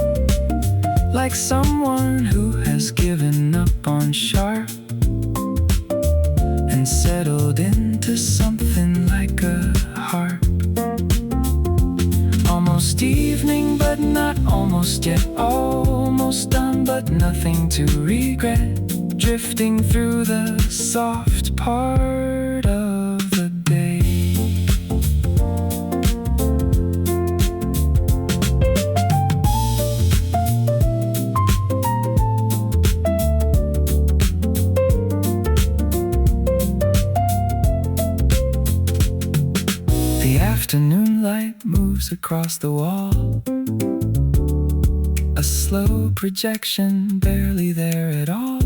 like someone who has given up on sharp and settled into something like a harp. Almost evening but not almost yet. Almost done but nothing to regret. Drifting through the soft part of the day. sunlight moves across the wall. A slow projection, barely there at all.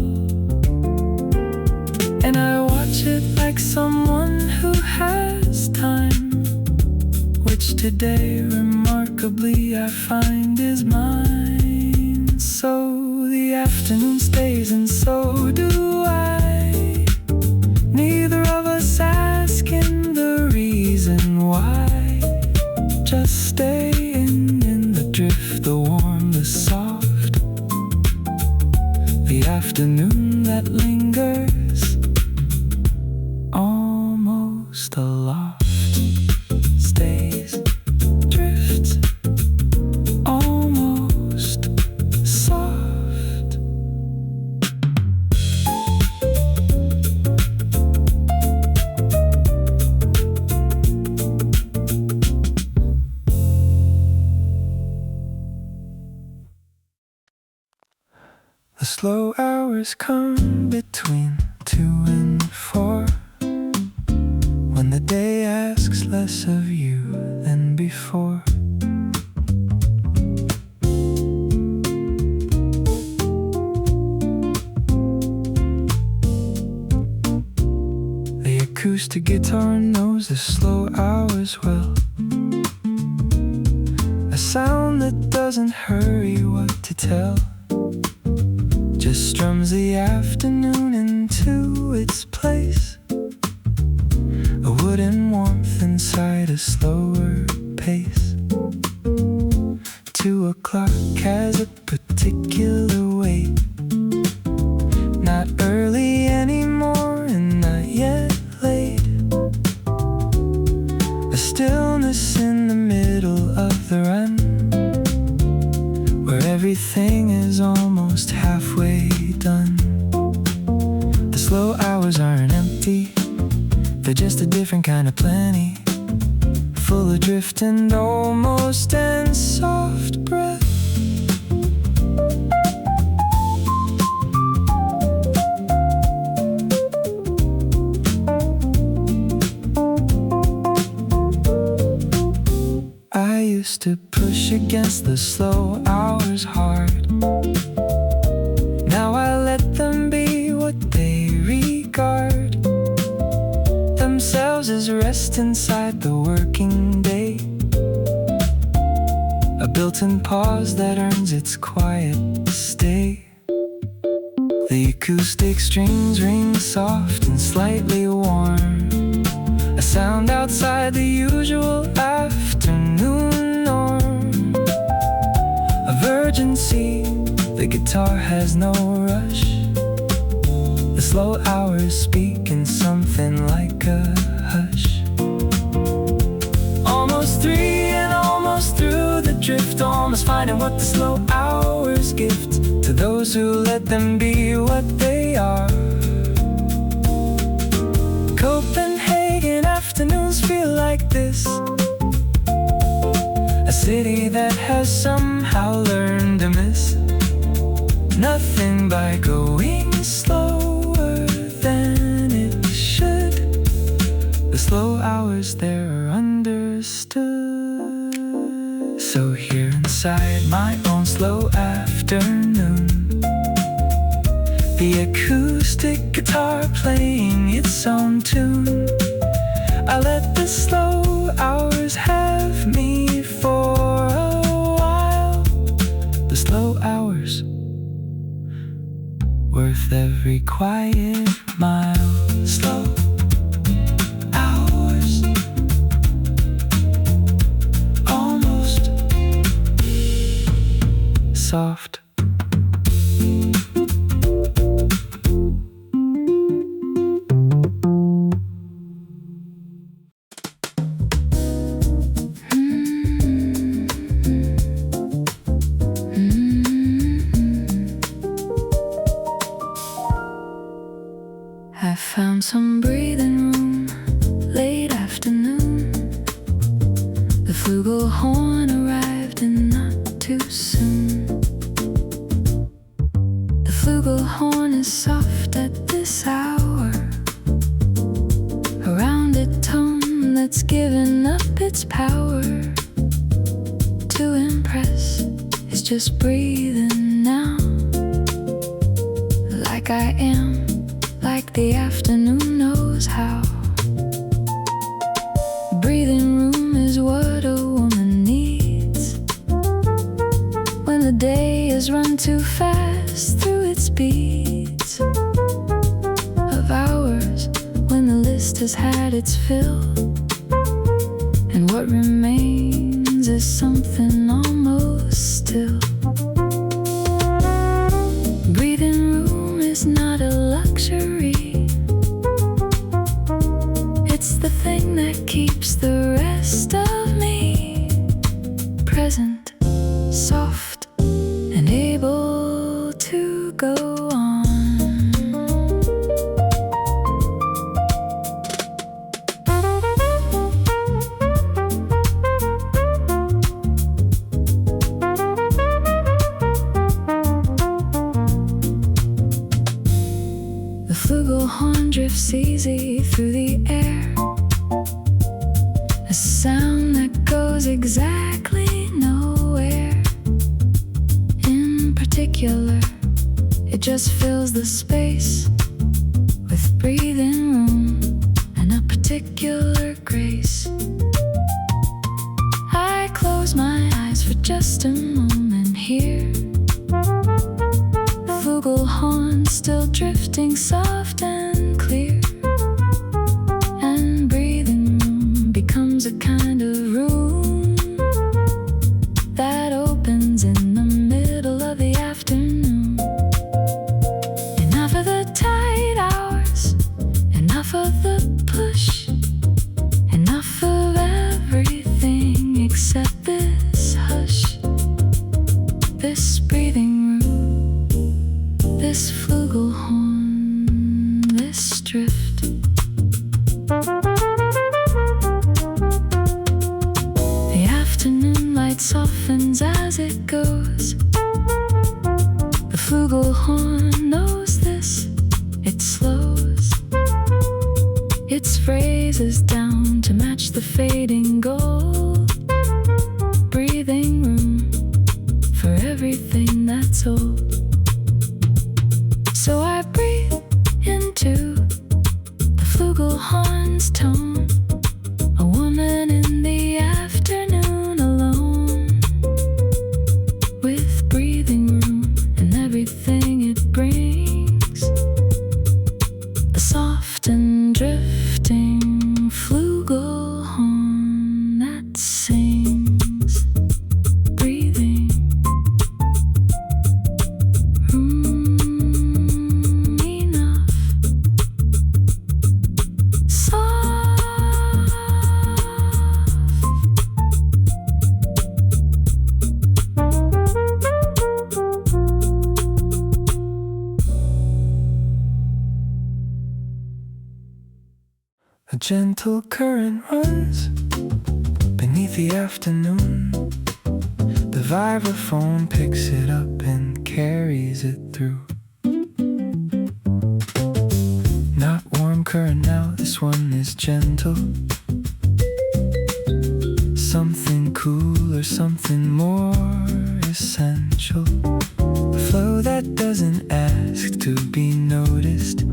And I watch it like someone who has time, which today remarkably I find is mine. So the afternoon stays and so do I, neither of us asking the reason why. Just staying in the drift, the warm, the soft, the afternoon that lingers, almost aloft, stays, drifts, almost soft. The slow hours come between 2 and 4, when the day asks less of you than before. The acoustic guitar knows the slow hours well, a sound that doesn't hurry what to tell, just strums the afternoon into its place. A wooden warmth inside a slower pace. 2 o'clock has a particular weight, not early anymore and not yet late. A stillness in the middle of the run, where everything is almost halfway done. The slow hours aren't empty, they're just a different kind of plenty, full of drift and almost and soft breath. I used to push against the slow hours hard. Now I let them be what they regard themselves as rest inside the working day, a built-in pause that earns its quiet stay. The acoustic strings ring soft and slightly warm, a sound outside the usual afternoon norm. Of urgency, the guitar has no rush. The slow hours speak in something like a hush. Almost 3 and almost through the drift, almost finding what the slow hours gift to those who let them be what they are. Copenhagen afternoons feel like this, a city that has somehow learned to miss nothing by going slower than it should. The slow hours there are understood. So here inside my own slow afternoon, the acoustic guitar playing its own tune, I let the slow hours have me for a while. The slow hours, worth every quiet mile. Slow hours, almost soft. I found some breathing room, late afternoon. The flugelhorn arrived and not too soon. The flugelhorn is soft at this hour, a rounded tone that's given up its power. just breathing now, like I am, like the afternoon knows how. Breathing room is what a woman needs when the day has run too fast through its beats of hours, when the list has had its fill, and what remains is something almost still. Breathing room is not a luxury, it's the thing that keeps the rest of me present, soft, and able to go on. The flugelhorn drifts easy through the air, a sound that goes exactly nowhere in particular. It just fills the space with breathing room and a particular grace. I close my eyes for just a moment here, the flugelhorn still drifting soft and clear, and breathing room becomes a kind of room that opens in the middle of the afternoon. Enough of the tight hours, enough of the push, enough of everything except this hush, this breathing room, this flugelhorn, this drift. The afternoon light softens as it goes. The flugelhorn knows this. It slows its phrases down to match the fading gold. Breathing room for everything that's old. So I breathe into the flugelhorn's tone, a woman in the afternoon alone, with breathing room and everything it brings, a soft and drifting flugelhorn that sings. Breathing room enough, soft. A gentle current runs beneath the afternoon. The vibraphone picks it up and carries it through. Not warm current now, this one is gentle. Something cool or something more essential. A flow that doesn't ask to be noticed,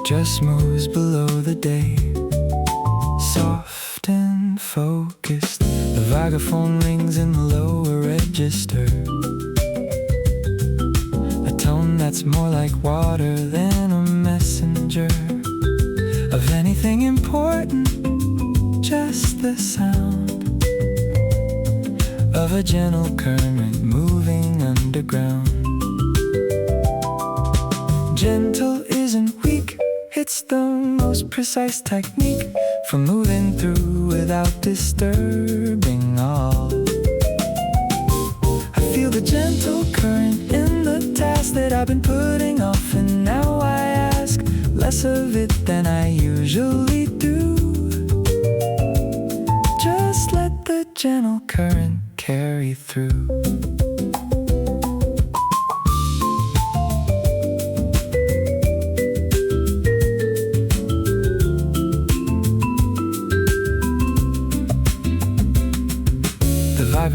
just moves below the day, soft and focused. The vibraphone rings in the lower register, a tone that's more like water than a messenger of anything important, just the sound of a gentle current moving underground. Gentle isn't weak, it's the most precise technique for moving through without disturbing all. I feel the gentle current in the task that I've been putting off, and now I ask less of it than I usually do. Just let the gentle current carry through.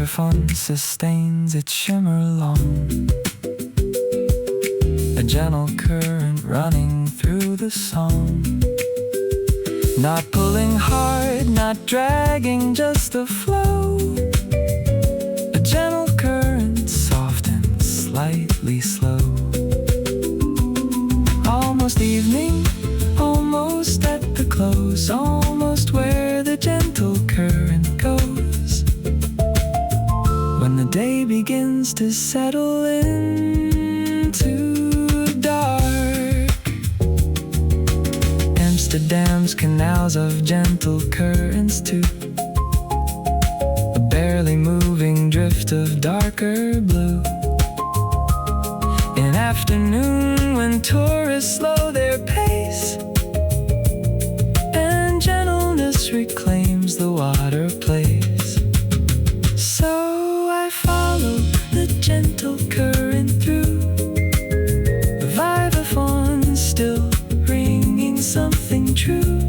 vibraphone sustains its shimmer along. A gentle current running through the song. Not pulling hard, not dragging, just a flow. A gentle current, soft and slightly slow. Almost evening, almost at the close, almost where the gentle current goes. When the day begins to settle into dark, Amsterdam's canals of gentle currents too. A barely moving drift of darker blue. In afternoon when tourists slow their pace and gentleness reclaims the water place. So I follow the gentle current through, the vibraphone still ringing something true.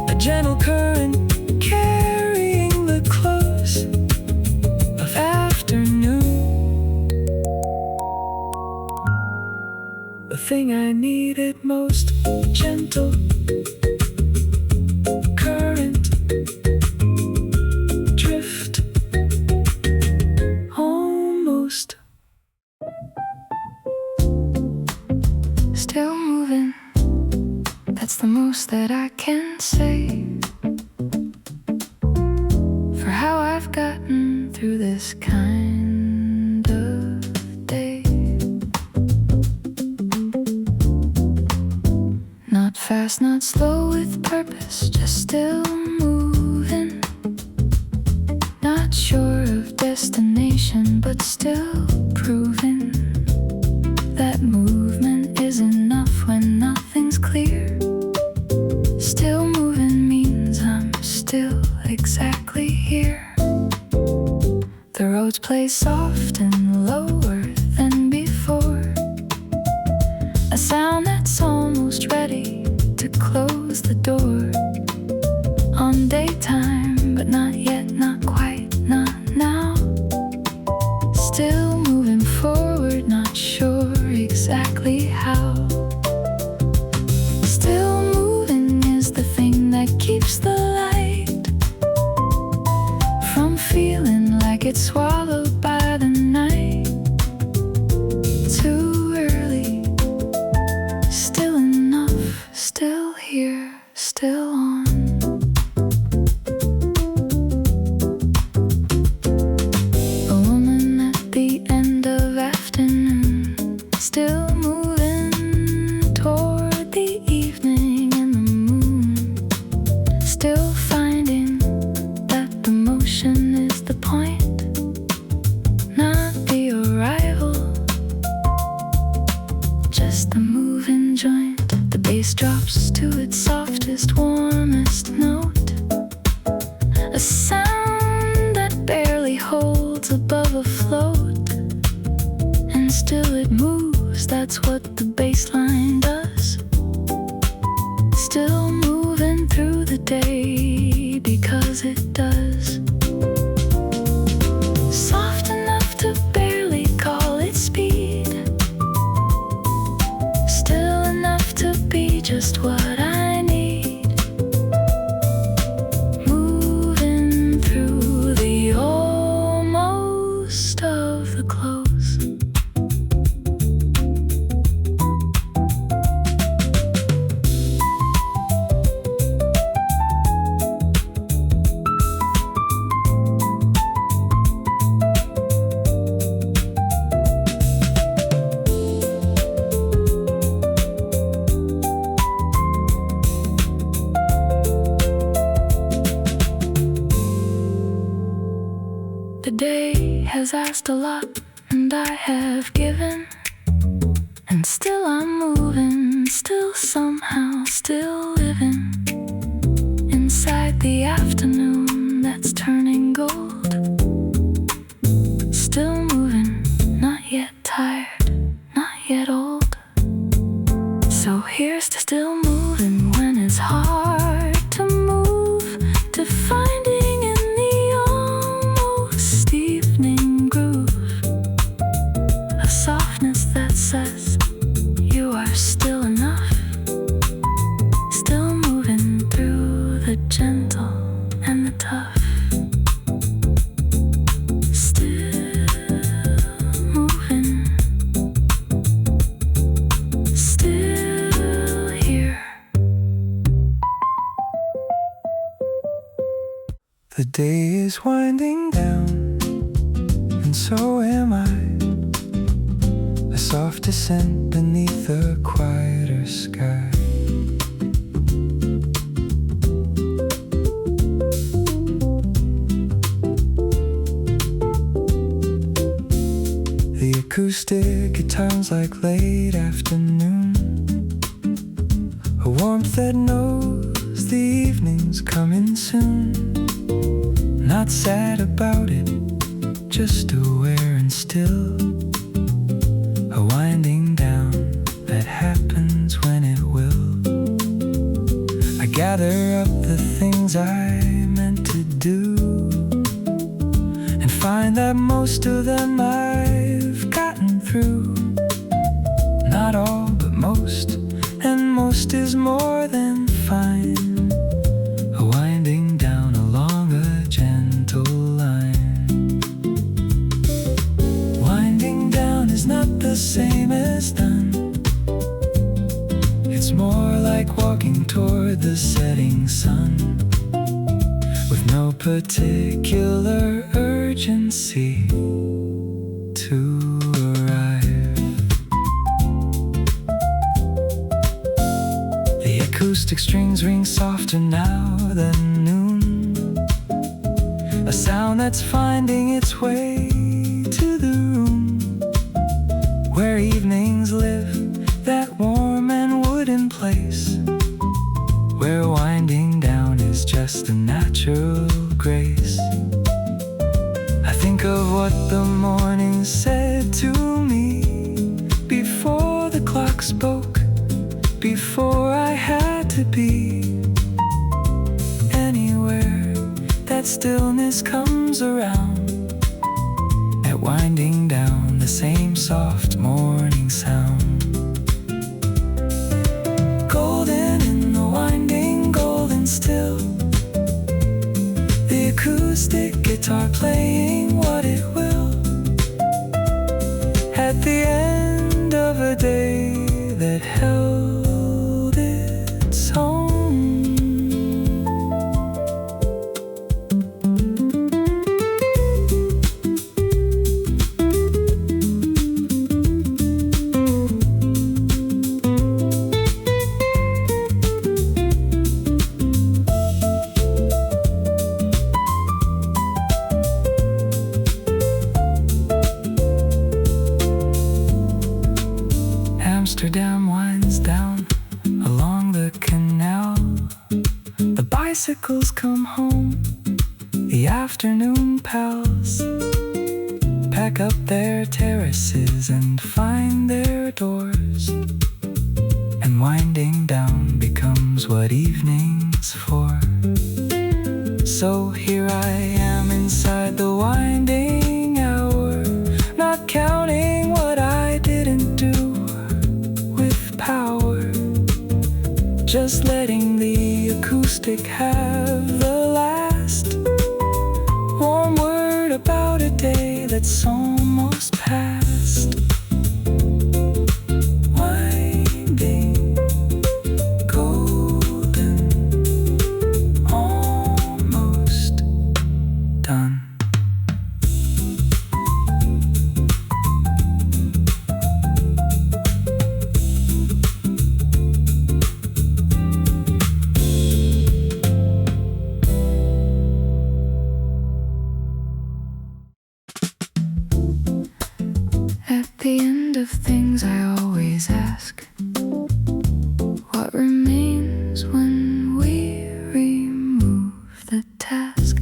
A gentle current carrying the close of afternoon. The thing I needed most, gentle current, drift, almost. Still moving, that's the most that I can say for how I've gotten through this kind of day. Not fast, not slow, with purpose, just still moving. Not sure of destination, but still proving that movement is enough when nothing's clear. Still moving means I'm still exactly here. The roads play soft and lower than before, a sound that's almost ready to close the door. On daytime, but not yet, not quite, not now. Still moving forward, not sure exactly how. Still moving is the thing that keeps the light from feeling like it's swallowed by the night. Too early, still enough, still here, still on. A woman at the end of afternoon, still moving toward the evening and the moon. Still finding that the motion is the point, not the arrival, just the moving joint. The bass drops to its softest, warmest note, a sound that barely holds above a float, and still it moves. That's what the bass line does. Still moving through the day because it does. Soft enough to barely call it speed, still enough to be just what I need. Moving through the almost of the close. The day has asked a lot, and I have given. And still I'm moving, still somehow, still living inside the afternoon that's turning gold. Still moving, not yet tired, not yet old. So here's to still moving when it's hard to move, to finding in the The day is winding down, and so am I. A soft descent beneath a quieter sky. The acoustic guitars like late afternoon, a warmth that knows the evening's coming soon. Not sad about it, just aware and still. A winding down that happens when it will. I gather up the things I meant to do, and find that most of them I've gotten through. Not all, but most, and most is more than fine. A winding down along a gentle line. Winding down is not the same as done. It's more like walking toward the setting sun, with no particular urgency to arrive. The acoustic strings ring softer now than noon, a sound that's finding its way to the room where evenings live, that warm and wooden place where winding down is just a natural grace. I think of what the morning said to me before the clock spoke, before I had to be anywhere. That stillness comes around at winding down, the same soft morning sound. Golden in the winding, golden still. The acoustic guitar playing what it will. At the end of a day that held its own. Amsterdam winds down along the canal. The bicycles come home, the afternoon pals pack up their terraces and find their doors, and winding down becomes what evening's for. So here I am inside the winding hour, not counting what I didn't do with power, just letting the acoustic have the last warm word about a day that's almost past. Winding, golden, almost done. At the end of things I always ask, what remains when we remove the task?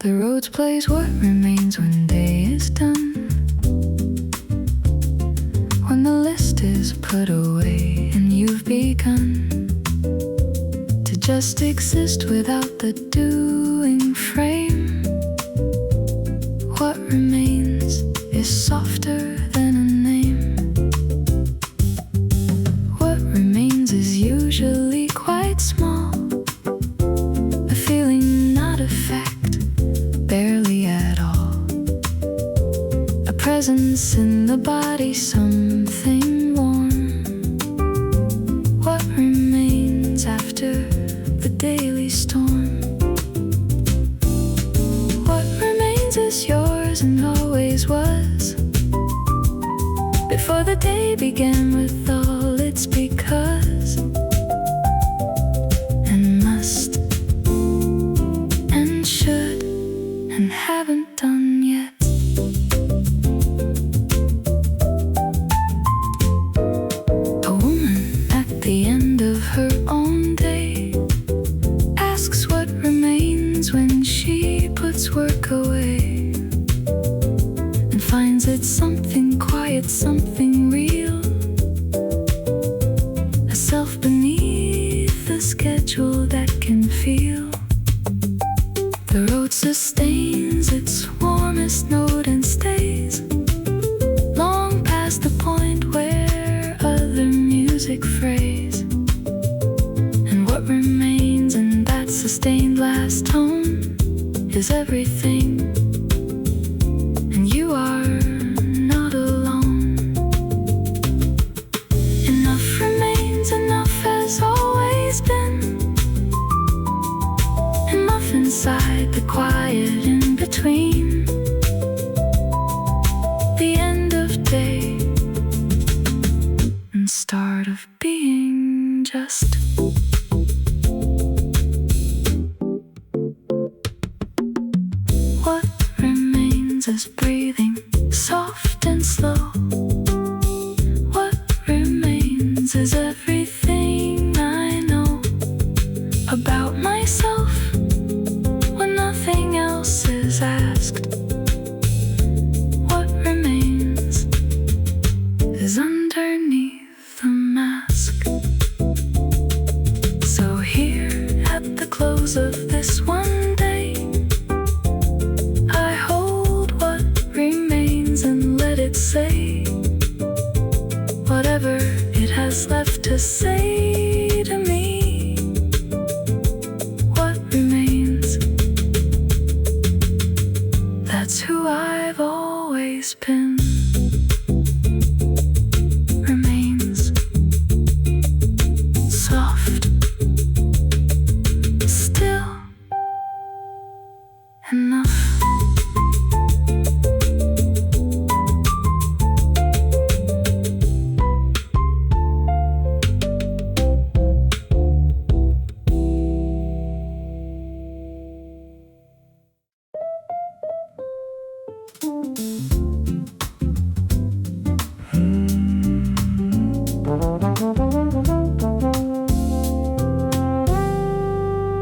The roads plays what remains when day is done, when the list is put away and you've begun to just exist without the doing frame. What remains is softer than a name. What remains is usually quite small, a feeling, not a fact, barely at all. A presence in the body, something warm. What remains after the daily storm? What remains is yours and always was. Before the day began with all its because and must and should and haven't done yet. A woman at the end of her own day asks what remains when she puts work away and finds it something quiet, something real, a self beneath the schedule that can feel. The road sustains its warmest note and stays long past the point where other music frays. And what remains in that sustained last tone is everything. And you are not alone. Enough remains, enough has always been. Enough inside the quiet in between the end of day and start of being just. What remains is breathing soft and slow. What remains is everything I know about myself when nothing else is asked. What remains is underneath the mask. So here at the close of this one day, I hold what remains and let it say whatever it has left to say to me. What remains, that's who I've always been. Remains soft, still enough.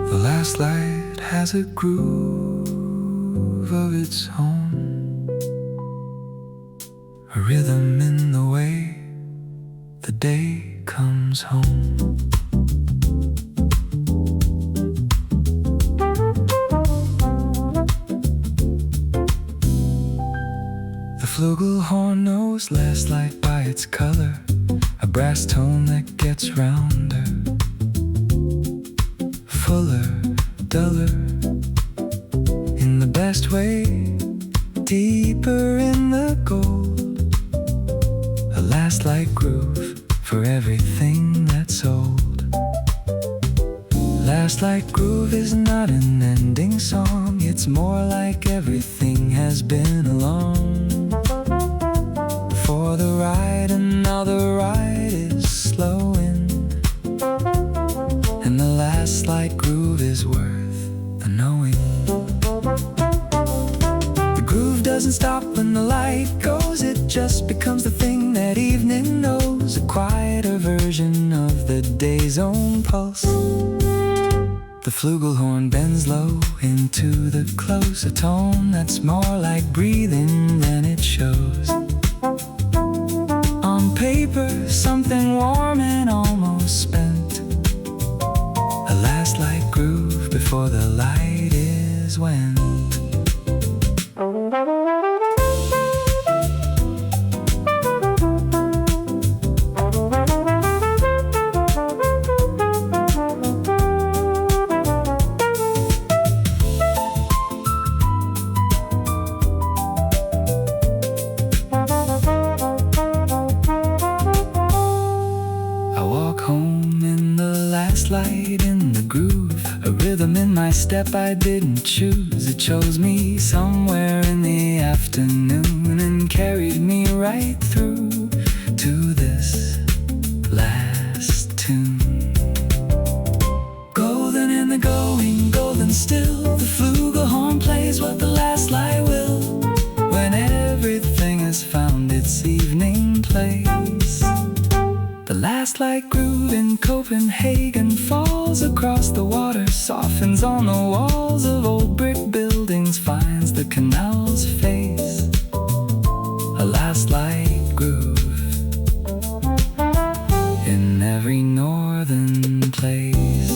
The last light has a groove of its own, a rhythm in the way the day comes home. The flugelhorn knows last light by its color, a brass tone that gets rounder, fuller, duller, in the best way, deeper in the gold. A last light groove for everything that's old. Last light groove is not an ending song, it's more like everything has been along for the ride, and now the ride is slowing, and the last light groove is worth the knowing. The groove doesn't stop when the light goes, it just becomes the thing that evening knows, a quieter version of the day's own pulse. The flugelhorn bends low into the close, a tone that's more like breathing than it shows. On paper, something warm and almost spent, a last light groove before the light is went. step I didn't choose. It chose me somewhere in the afternoon and carried me right through to this last tune. Golden in the going, golden still. The flugelhorn plays what the last light will. When everything has found its evening place, the last light groove in Copenhagen falls across the water, softens on the walls of old brick buildings, finds the canal's face. A last light groove in every northern place.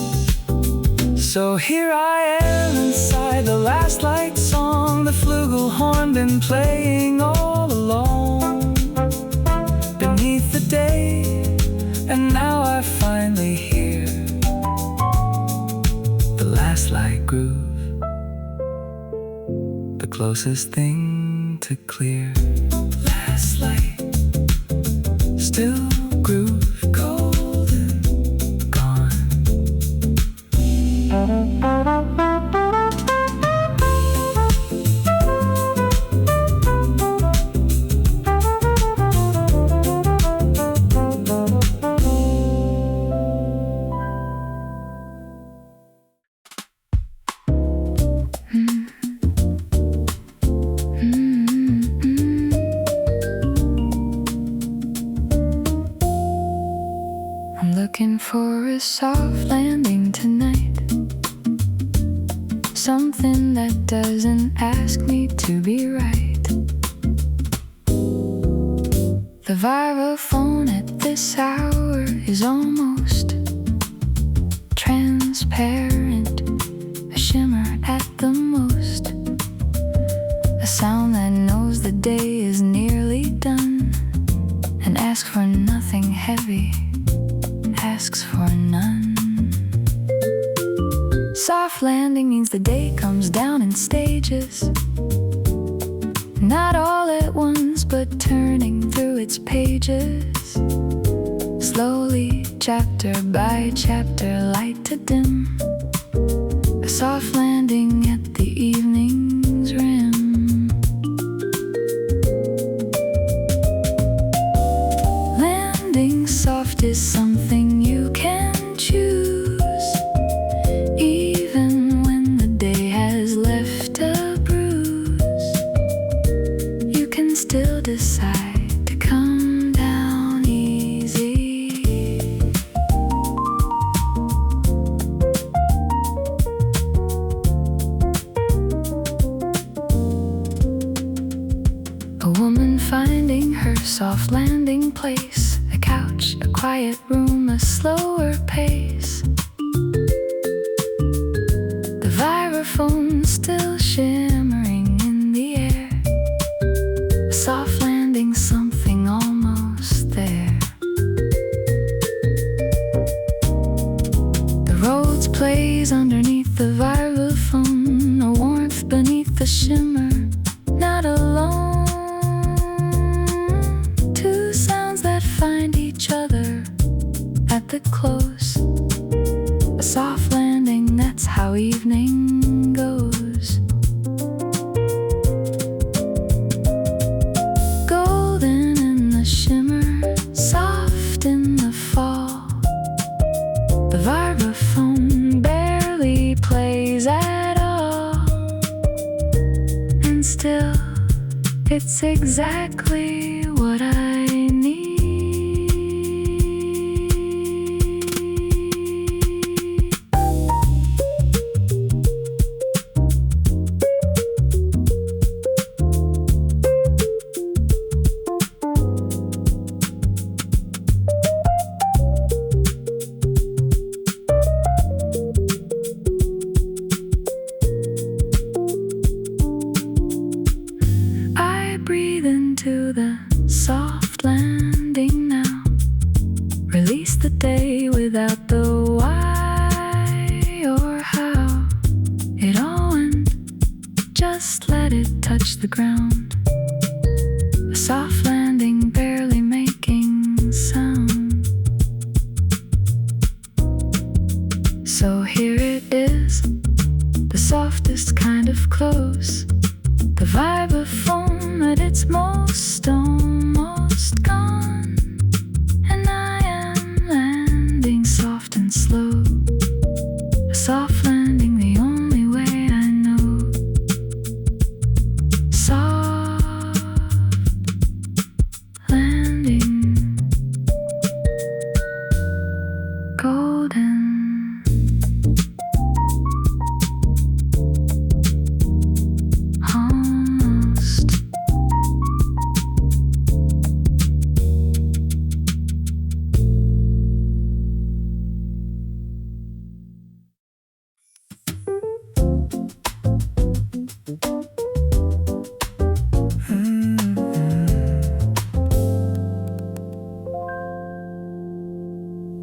So here I am inside the last light song, the flugelhorn been playing all along beneath the day, and now I finally hear the last light groove, the closest thing to clear. Last light, still groove, golden, gone. I'm looking for a soft landing tonight, something that doesn't ask me to be right. The vibraphone at this hour is almost transparent, a shimmer at the most, a sound that knows the day is nearly done and asks for nothing heavy, asks for none. Soft landing means the day comes down in stages, not all at once but turning through its pages, slowly, chapter by chapter, light to dim, a soft landing at the evening's rim. Landing soft is something you can choose, even when the day has left a bruise. You can still decide to come down easy. A woman finding her soft landing place, a couch, a quiet room, a slower pace. The vibraphone still shimmering in the air, a soft landing, something almost there. The roads plays underneath the vibraphone, a warmth beneath the shimmer, not alone. Two sounds that find each other at the close, a soft landing, that's how evening goes. Golden in the shimmer, soft in the fall. The vibraphone barely plays at all, and still it's exactly what I need. I breathe into the soft landing now, release the day without the why or how. It all went, just let it touch the ground, a soft landing barely making sound. So here it is, close. The vibe of foam at its most, almost gone. And I am landing soft and slow. A soft landing, the only way I know. Soft landing, golden. Almost.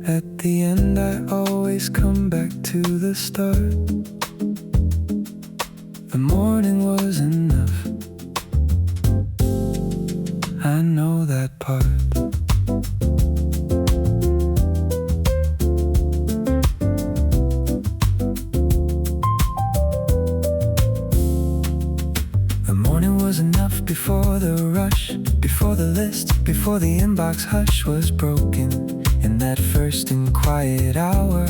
At the end I always come back to the start. The morning was enough, I know that part. The morning was enough before the rush, before the list, before the inbox hush was broken. In that first and quiet hour,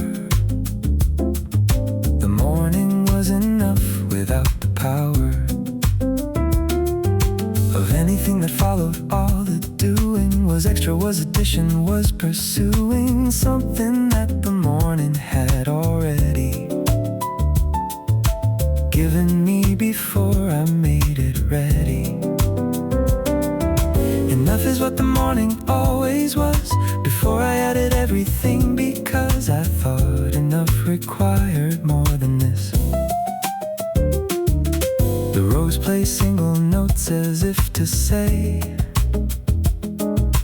the morning was enough without the power of anything that followed. All the doing was extra, was addition, was pursuing something that the morning had already given me before I made it ready. Enough is what the morning always was, before I added everything, because I thought enough required more than this. The rose plays single notes as if to say,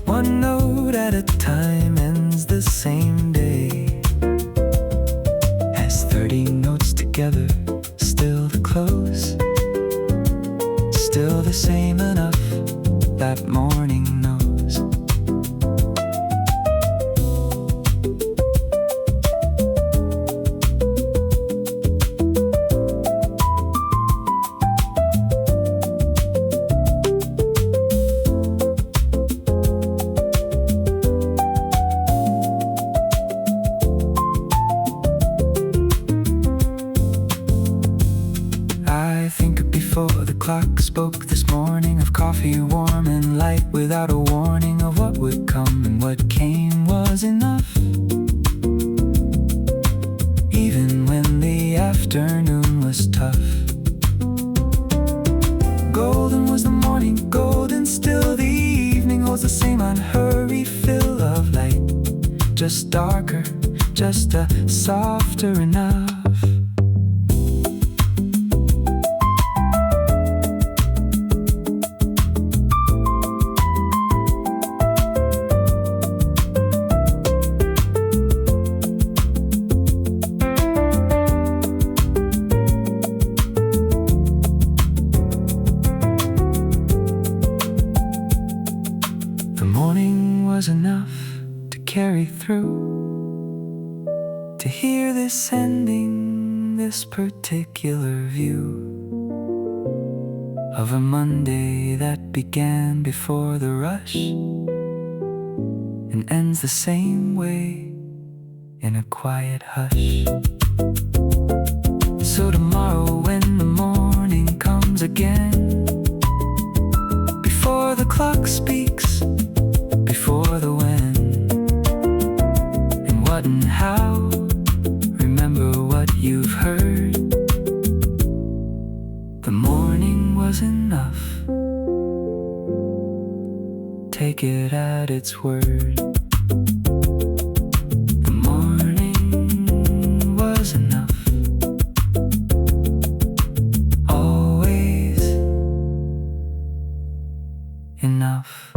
one note at a time ends the same day. As 30 notes together, still the close, still the same enough, that morning knows. I think before the clock spoke this morning of coffee warm and light, without a warning of what would come, and what came was enough. Even when the afternoon was tough, golden was the morning, golden still the evening holds the same unhurried fill of light, just darker, just a softer enough. The morning was enough to carry through, to hear this ending, this particular view of a Monday that began before the rush and ends the same way, in a quiet hush. So tomorrow when the morning comes again, before the clock speaks, before the when and what and how, remember what you've heard. The morning was enough, take it at its word. The morning was enough, always enough.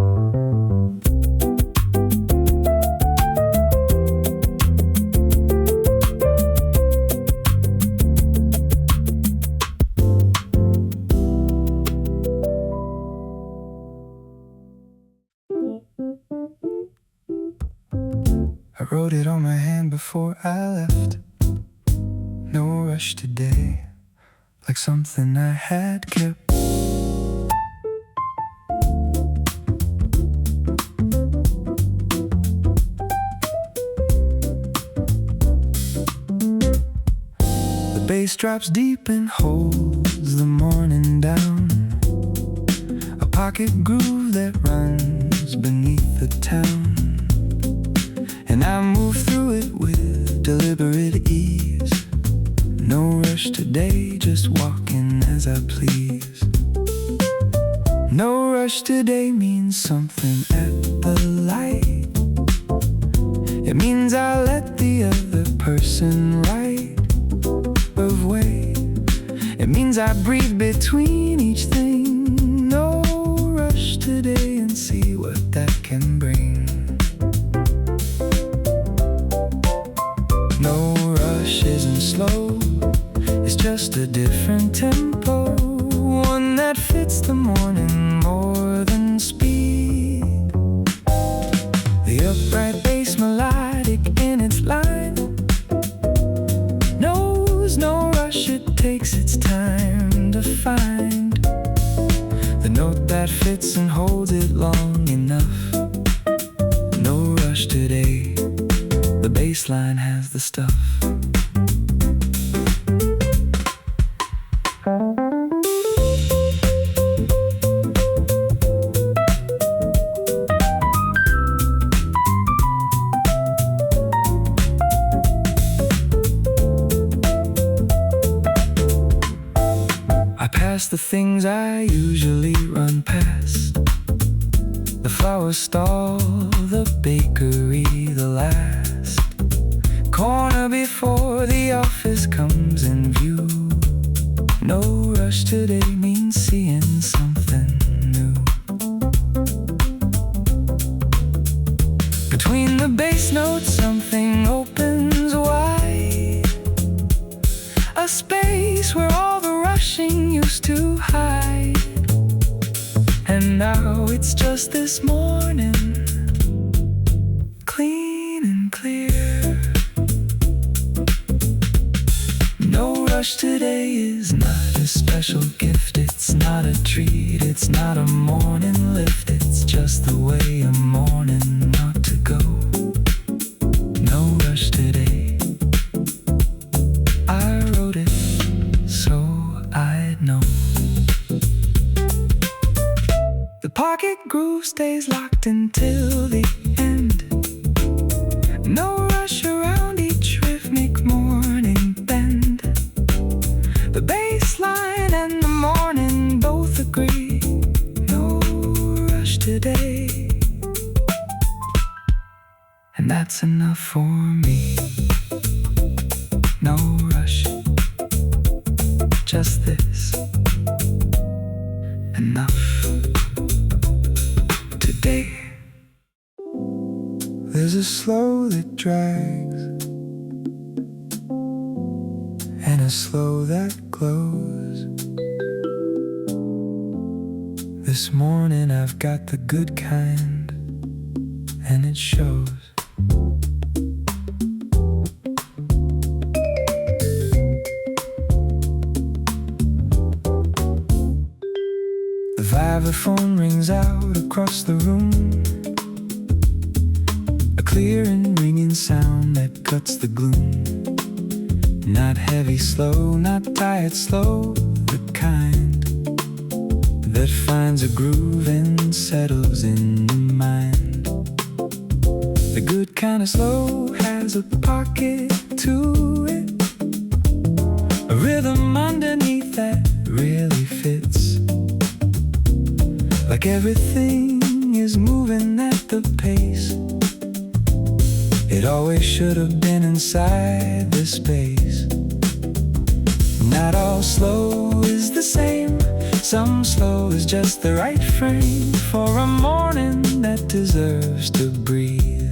I wrote it on my hand before I left. No rush today, like something I had kept. The bass drops deep and holds the morning down, a pocket groove that runs beneath the town. And I move through it with deliberate ease. No rush today, just walking as I please. No rush today means something at the light. It means I let the other person right of way. It means I breathe between each thing. No rush today, and see what that can bring. No rush isn't slow, it's just a different tempo, one that fits the morning more than speed. The upright bass, melodic in its line, knows no rush, it takes its time to find the note that fits and holds it long enough. No rush today, the bass line has the stuff. I pass the things I usually run past, the flower stall, the bakery, the last corner before the office comes in view. No rush today means seeing something new. Between the bass notes something opens wide, a space where all the rushing used to hide. And now it's just this morning, clean and clear. No rush today is not a special gift, it's not a treat, it's not a morning lift, it's just the way a morning ought to go. No rush today, I wrote it so I'd know. The pocket groove stays locked until the end. No rush around each rhythmic morning bend. The bass line and the morning both agree. No rush today, and that's enough for me. No rush, just this, enough today. There's a slow that drags, and a slow that glows. This morning I've got the good kind, and it shows. The vibraphone rings out across the room, a clear and ringing sound that cuts the gloom. Not heavy, slow, not tired, slow, the kind that finds a groove and settles in the mind. The good kind of slow has a pocket to it, a rhythm underneath that really fits. Like everything is moving at the pace it always should have been inside this space. Not all slow is the same, some slow is just the right frame for a morning that deserves to breathe.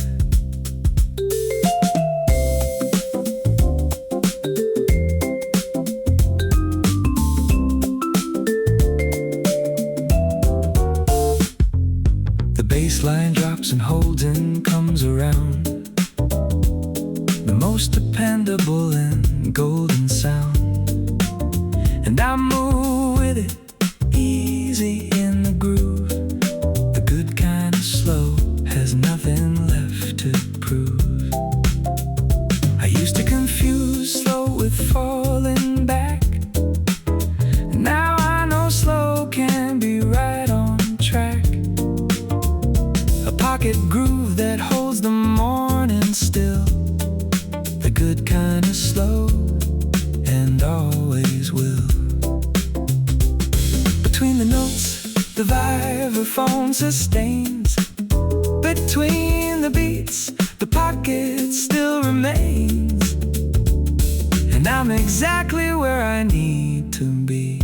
The bass line drops and Holden comes around, the most dependable and golden sound. And Between the notes, the vibraphone sustains. Between the beats, the pocket still remains. And I'm exactly where I need to be.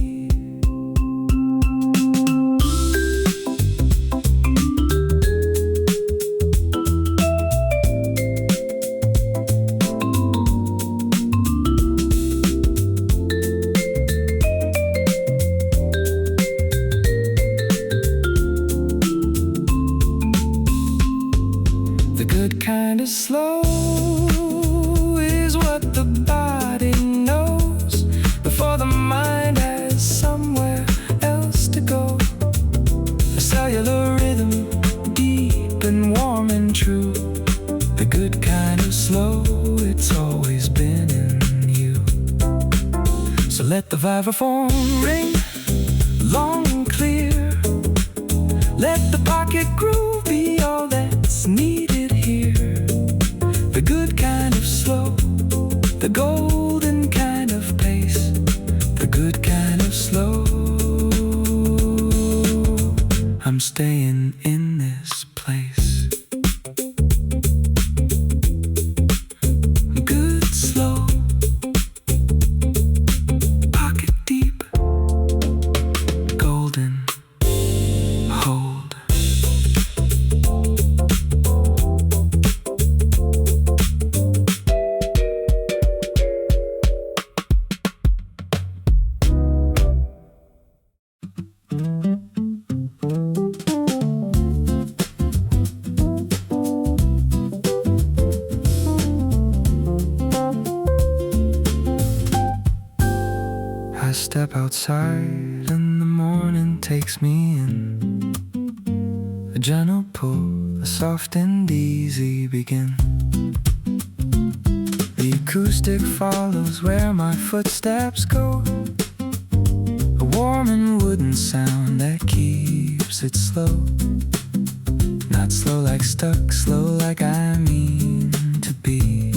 Kind of slow is what the body knows before the mind has somewhere else to go. A cellular rhythm, deep and warm and true. The good kind of slow, it's always been in you. So let the vibraphone ring long and clear. Let the pocket groove be all that's needed here. The good kind of slow, the golden kind of pace, the good kind of slow. I'm staying in this place. Good slow, pocket deep, golden hold. I step outside and the morning takes me in. A gentle pull, a soft and easy begin. The acoustic follows where my footsteps go. A warm and wooden sound that keeps it slow. Not slow like stuck, slow like I mean to be.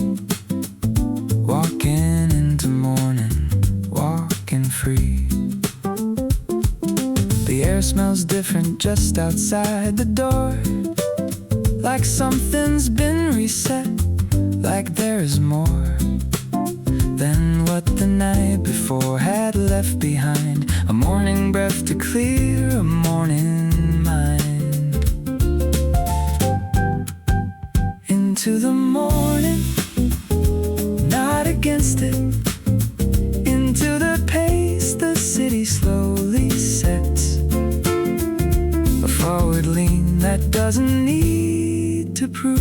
Walking into morning, walking free. The air smells different just outside the door. Like something's been reset, like there's more than what the night before had left behind. A morning breath to clear a morning mind. Into the morning, not against it. Into the pace the city slowly sets. A forward lean that doesn't need to prove.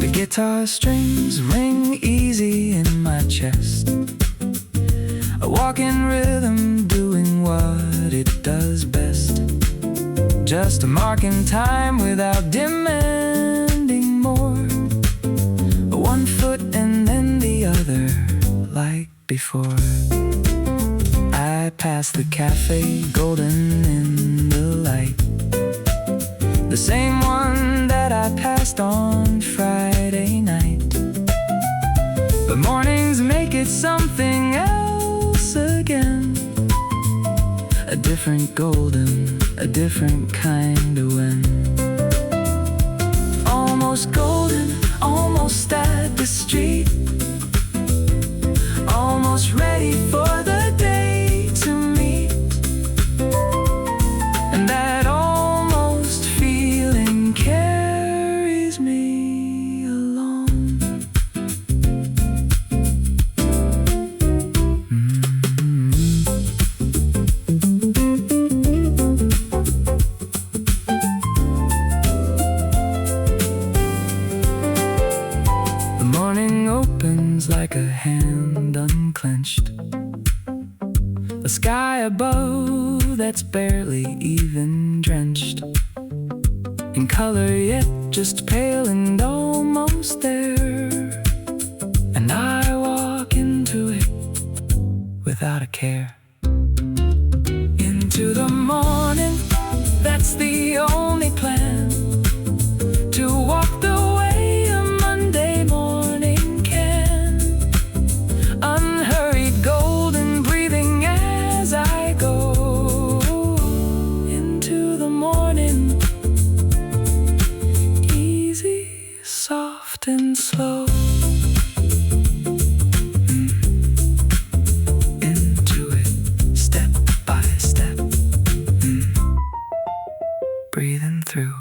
The guitar strings ring easy in my chest. A walking rhythm doing what it does best. Just a mark in time without demanding more. One foot and then the other like before. I pass the cafe, golden in the light. The same one that I passed on Friday night. But mornings make it something else again. A different golden, a different kind of wind. Almost golden, almost at the street. Almost ready for the day to meet. And that almost feeling carries me along. The morning opens like a hand unclenched. A sky above that's barely even drenched in color, yet just pale and almost there. And I walk into it without a care. Into the morning, that's the only plan. To walk the way a Monday morning can. Unhurried, gold soft and slow. Into it, step by step. Breathing through